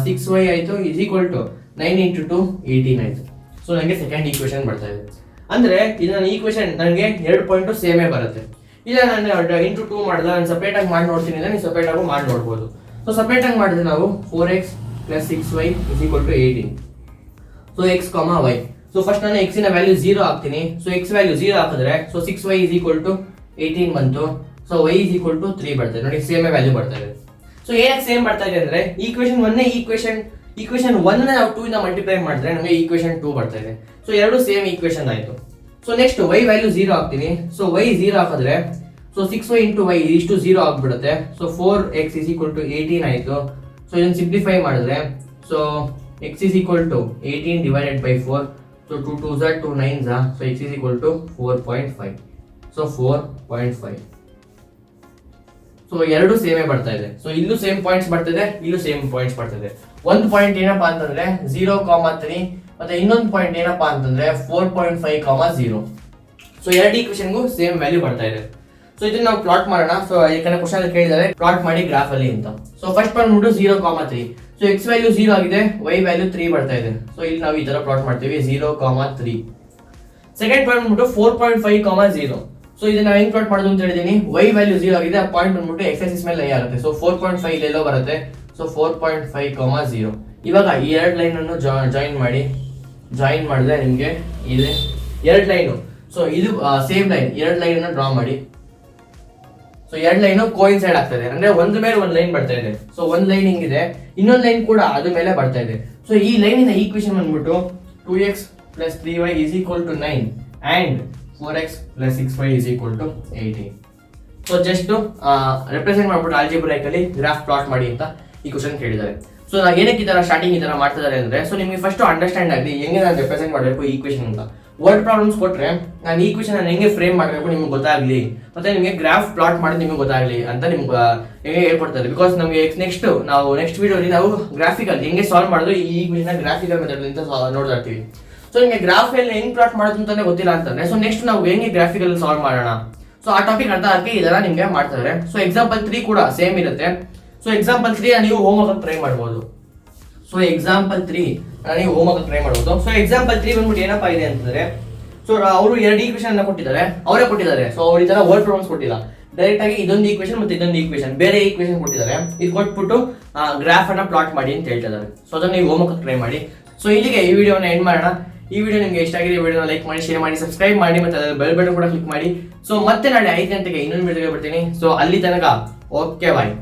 6y ಆಯ್ತು, = 9 into 2 18 ಆಯ್ತು. ಸೊ ನನಗೆ ಸೆಕೆಂಡ್ ಈಕ್ವೇಷನ್ ಬರ್ತಾ ಇದೆ. ಅಂದ್ರೆ ಇದನ್ನ ಈಕ್ವೇಷನ್ ನನಗೆ 2 ಪಾಯಿಂಟ್ ಸೇಮೇ ಬರುತ್ತೆ. ಇಲ್ಲ ನಾನು ಇಂಟು 2 ಮಾಡಿದ್ರೆ ನಾನು ಸಪರೇಟ್ ಆಗಿ ಮಾಡಿ ನೋಡ್ತೀನಿ, ನೀವು ಸಪರೇಟ್ ಆಗಿ ಮಾಡಿ ನೋಡ್ಬೋದು. ಸೊ ಸಪರೇಟ್ ಆಗಿ ಮಾಡಿದ್ರೆ ನಾವು 4x + 6y = 18. So x, y. So first ನಾನು x ನ ವ್ಯಾಲ್ಯೂ 0 ಹಾಕ್ತೀನಿ. ಸೊ x ವ್ಯಾಲ್ಯೂ 0 ಹಾಕಿದ್ರೆ, ಸೊ 6y = 18 ಬಂತು. ಸೊ y = 3 ಬರ್ತದೆ. ನೋಡಿ ಸೇಮೇ ವ್ಯಾಲ್ಯೂ ಬರ್ತಾ ಇದೆ. ಸೊ ಏನಕ್ಕೆ ಸೇಮ್ ಬರ್ತಾ ಇದೆ ಅಂದ್ರೆ, ಈಕ್ವೇಷನ್ 1 ಈಕ್ವೇಷನ್ 1 ನಾವು 2 ಇಂದ ಮಲ್ಟಿಪ್ಲೈ ಮಾಡಿದ್ರೆ ನಮಗೆ ಈಕ್ವೇಷನ್ 2 ಬರ್ತಾ ಇದೆ. ಸೊ ಎರಡು ಸೇಮ್ ಈಕ್ವೇಷನ್ ಆಯ್ತು. ಸೊ ನೆಕ್ಸ್ಟ್ y ವ್ಯಾಲ್ಯೂ 0 ಹಾಕ್ತೀನಿ. ಸೊ y 0 ಹಾಕಿದ್ರೆ, ಸೊ 6y × y ಇಷ್ಟು 0 ಆಗ್ಬಿಡುತ್ತೆ. ಸೊ 4x = 18 ಆಯ್ತು. ಸೊ ಇದನ್ನ ಸಿಂಪ್ಲಿಫೈ ಮಾಡಿದ್ರೆ, so x = 18 divided by 4. So 2 2s 2 9s. So x = 4.5. So 4.5. So ಎರಡು ಸೇಮೇ ಬರ್ತಾ ಇದೆ. ಸೊ ಇಲ್ಲೂ ಸೇಮ್ ಪಾಯಿಂಟ್ಸ್ ಬರ್ತಿದೆ, ಇಲ್ಲೂ ಸೇಮ್ ಪಾಯಿಂಟ್ಸ್ ಬರ್ತಿದೆ. ಒಂದು ಪಾಯಿಂಟ್ ಏನಪ್ಪಾ ಅಂತಂದ್ರೆ 0,3, ಮತ್ತೆ ಇನ್ನೊಂದು ಪಾಯಿಂಟ್ ಏನಪ್ಪಾ ಅಂತಂದ್ರೆ 4.5, 0. ಸೊ ಎರಡು ಈಕ್ವೇಷನ್ಗೂ ಸೇಮ್ ವ್ಯಾಲ್ಯೂ ಬರ್ತಾ ಇದೆ. ಸೊ ಇದನ್ನ ನಾವು ಪ್ಲಾಟ್ ಮಾಡೋಣ. ಸೊ ಯಾಕಂದ್ರೆ ಕ್ವಶನ್ ಕೇಳಿದ್ದಾರೆ ಪ್ಲಾಟ್ ಮಾಡಿ ಗ್ರಾಫ್ ಅಲ್ಲಿ ಅಂತ. ಸೊ ಫಸ್ಟ್ ಬಂದ್ಬಿಟ್ಟು 0,3. ಸೊ x ವ್ಯಾಲ್ಯೂ 0 ಆಗಿದೆ, y ವ್ಯಾಲ್ಯೂ 3 ಬರ್ತಾ ಇದೆ. ಸೊ ಇಲ್ಲಿ ನಾವು ಈ ತರ ಪ್ಲಾಟ್ ಮಾಡ್ತೀವಿ, 0,3. ಸೆಕೆಂಡ್ ಪಾಯಿಂಟ್ ಬಂದ್ಬಿಟ್ಟು 4.5, 0. ಸೊ ಇದನ್ನ ಹೆಂಗ್ ಪ್ಲಾಟ್ ಮಾಡೋದು ಅಂತ ಹೇಳಿದೀನಿ. y ವ್ಯಾಲ್ಯೂ 0 ಆಗಿದೆ, ಆ ಪಾಯಿಂಟ್ ಬಂದ್ಬಿಟ್ಟು x ಆಕ್ಸಿಸ್ ಮೇಲೆ ಲೈ ಆಗುತ್ತೆ. ಸೊ 4.5 ಇಲ್ಲೆಲ್ಲೋ ಬರುತ್ತೆ. ಸೊ 4.5, 0. ಇವಾಗ ಈ ಎರಡು ಲೈನ್ ಅನ್ನು ಜಾಯಿನ್ ಮಾಡಿದ್ರೆ ನಿಮ್ಗೆ ಇದೆ ಎರಡು ಲೈನು. ಸೊ ಇದು ಸೇಮ್ ಲೈನ್, ಎರಡು ಲೈನ್ ಅನ್ನು ಡ್ರಾ ಮಾಡಿ. ಸೊ ಎರಡು ಲೈನ್ ಕೋಇನ್ಸೈಡ್ ಆಗ್ತದೆ, ಅಂದ್ರೆ ಒಂದ್ರ ಮೇಲೆ ಒಂದು ಲೈನ್ ಬರ್ತಾ ಇದೆ. ಸೊ ಒಂದ್ ಲೈನ್ ಹಿಂಗಿದೆ, ಇನ್ನೊಂದು ಲೈನ್ ಕೂಡ ಅದ್ರ ಮೇಲೆ ಬರ್ತಾ ಇದೆ. ಸೊ ಈ ಲೈನಿನ ಈಕ್ವೇಷನ್ ಬಂದ್ಬಿಟ್ಟು 2x + 3y = 9 and 4x + 6y = 18. So just represent ಮಾಡ್ಬಿಟ್ಟು ಆಲ್ಜಿಬ್ರಾಯಿಕಲಿ ಗ್ರಾಫ್ ಪ್ಲಾಟ್ ಮಾಡಿ ಅಂತ ಈ ಕ್ವಶನ್ ಕೇಳಿದ್ದಾರೆ. ಸೊ ನಾವು ಏನಕ್ಕೆ ಈ ತರ ಸ್ಟಾರ್ಟಿಂಗ್ ಈ ತರ ಮಾಡ್ತಿದ್ದಾರೆ ಅಂದ್ರೆ, ಸೊ ನಿಮಗೆ ಫಸ್ಟ್ ಅಂಡರ್ಸ್ಟ್ಯಾಂಡ್ ಆಗಲಿ ಹೆಂಗೆ ನಾನು ರೆಪ್ರೆಸೆಂಟ್ ಮಾಡಬೇಕು ಈಕ್ವೇಷನ್ ಅಂತ. ವರ್ಡ್ ಪ್ರಾಬ್ಲಮ್ಸ್ ಕೊಟ್ರೆ ನಾನು ಈಕ್ವೇಷನ್ ನಾನು ಹೆಂಗೆ ಫ್ರೇಮ್ ಮಾಡಬೇಕು ನಿಮ್ಗೆ ಗೊತ್ತಾಗ್ಲಿ, ಮತ್ತೆ ನಿಮಗೆ ಗ್ರಾಫ್ ಪ್ಲಾಟ್ ಮಾಡಿ ನಿಮಗೆ ಗೊತ್ತಾಗ್ಲಿ ಅಂತ ನಿಮ್ಗೆ ಹೆಂಗೆ ಹೇಳ್ಕೊಡ್ತಾರೆ. ಬಿಕಾಸ್ ನಮಗೆ ನೆಕ್ಸ್ಟ್ ವಿಡಿಯೋಲಿ ನಾವು ಗ್ರಾಫಿಕಲ್ ಹೆಂಗೆ ಸಾಲ್ವ್ ಮಾಡೋದು, ಈ ಈಕ್ವೇಷನ್ ಗ್ರಾಫಿಕಲ್ ಮೆಥಡ್ ಅಂತ ನೋಡ್ತಾ ಇರ್ತೀವಿ. ಸೊ ನಿಮಗೆ ಗ್ರಾಫ್ ಅಲ್ಲಿ ಹೆಂಗ್ ಪ್ಲಾಟ್ ಮಾಡೋದು ಅಂತಾನೆ ಗೊತ್ತಿಲ್ಲ ಅಂತಂದ್ರೆ, ಸೊ ನೆಕ್ಸ್ಟ್ ನಾವು ಹೆಂಗೆ ಗ್ರಾಫಿಕಲ್ ಸಾಲ್ವ್ ಮಾಡೋಣ. ಸೊ ಆ ಟಾಪಿಕ್ ಅರ್ಥ ಆಗಿ ಇದೆಲ್ಲ ನಿಮ್ಗೆ ಮಾಡ್ತಾರೆ. ಸೊ ಎಕ್ಸಾಂಪಲ್ 3 ಕೂಡ ಸೇಮ್ ಇರುತ್ತೆ. ಸೊ ಎಕ್ಸಾಂಪಲ್ 3 ನೀವು ಹೋಮ್ ವರ್ಕ್ ಟ್ರೈ ಮಾಡ್ಬೋದು. ಸೊ ಎಕ್ಸಾಂಪಲ್ 3 ನೀವು ಹೋಮ್ ವರ್ಕ್ ಟ್ರೈ ಮಾಡ್ಬೋದು. ಸೊ ಎಕ್ಸಾಂಪಲ್ 3 ಬಂದ್ಬಿಟ್ಟು ಏನಪ್ಪಾ ಇದೆ ಅಂತಂದ್ರೆ, ಸೊ ಅವರು ಎರಡು ಈಕ್ವೇಷನ್ ಅನ್ನ ಅವರೇ ಕೊಟ್ಟಿದ್ದಾರೆ. ಸೊ ಅವ್ರು ಈ ತರ ವರ್ಡ್ ಪ್ರಾಬ್ಲಮ್ಸ್ ಕೊಟ್ಟಿಲ್ಲ, ಡೈರೆಕ್ಟ್ ಆಗಿ ಇದೊಂದು ಈಕ್ವೇಷನ್ ಮತ್ತೆ ಇದೊಂದು ಈಕ್ವೇಷನ್ ಬೇರೆ ಈಕ್ವೇಷನ್ ಕೊಟ್ಟಿದ್ದಾರೆ. ಇದು ಕೊಟ್ಬಿಟ್ಟು ಗ್ರಾಫ್ ಅನ್ನ ಪ್ಲಾಟ್ ಮಾಡಿ ಅಂತ ಹೇಳ್ತಿದ್ದಾರೆ. ಸೊ ಅದನ್ನ ನೀವು ಹೋಮ್ ವರ್ಕ್ ಟ್ರೈ ಮಾಡಿ. ಸೊ ಇಲ್ಲಿಗೆ ಈ ವಿಡಿಯೋನ ಎಂಡ್ ಮಾಡೋಣ. ಈ ವಿಡಿಯೋ ನಿಮಗೆ ಇಷ್ಟ ಆಗಿದೆ, ವಿಡಿಯೋನ ಲೈಕ್ ಮಾಡಿ, ಶೇರ್ ಮಾಡಿ, ಸಬ್ಸ್ಕ್ರೈಬ್ ಮಾಡಿ, ಮತ್ತೆ ಬೆಲ್ ಬಟನ್ ಕೂಡ ಕ್ಲಿಕ್ ಮಾಡಿ. ಸೊ ಮತ್ತೆ ನಾಳೆ 5 ಗಂಟೆಗೆ ಇನ್ನೊಂದು ವಿಡಿಯೋಗೆ ಬರ್ತೀನಿ. ಸೊ ಅಲ್ಲಿ ತನಕ ಓಕೆ ಬಾಯ್.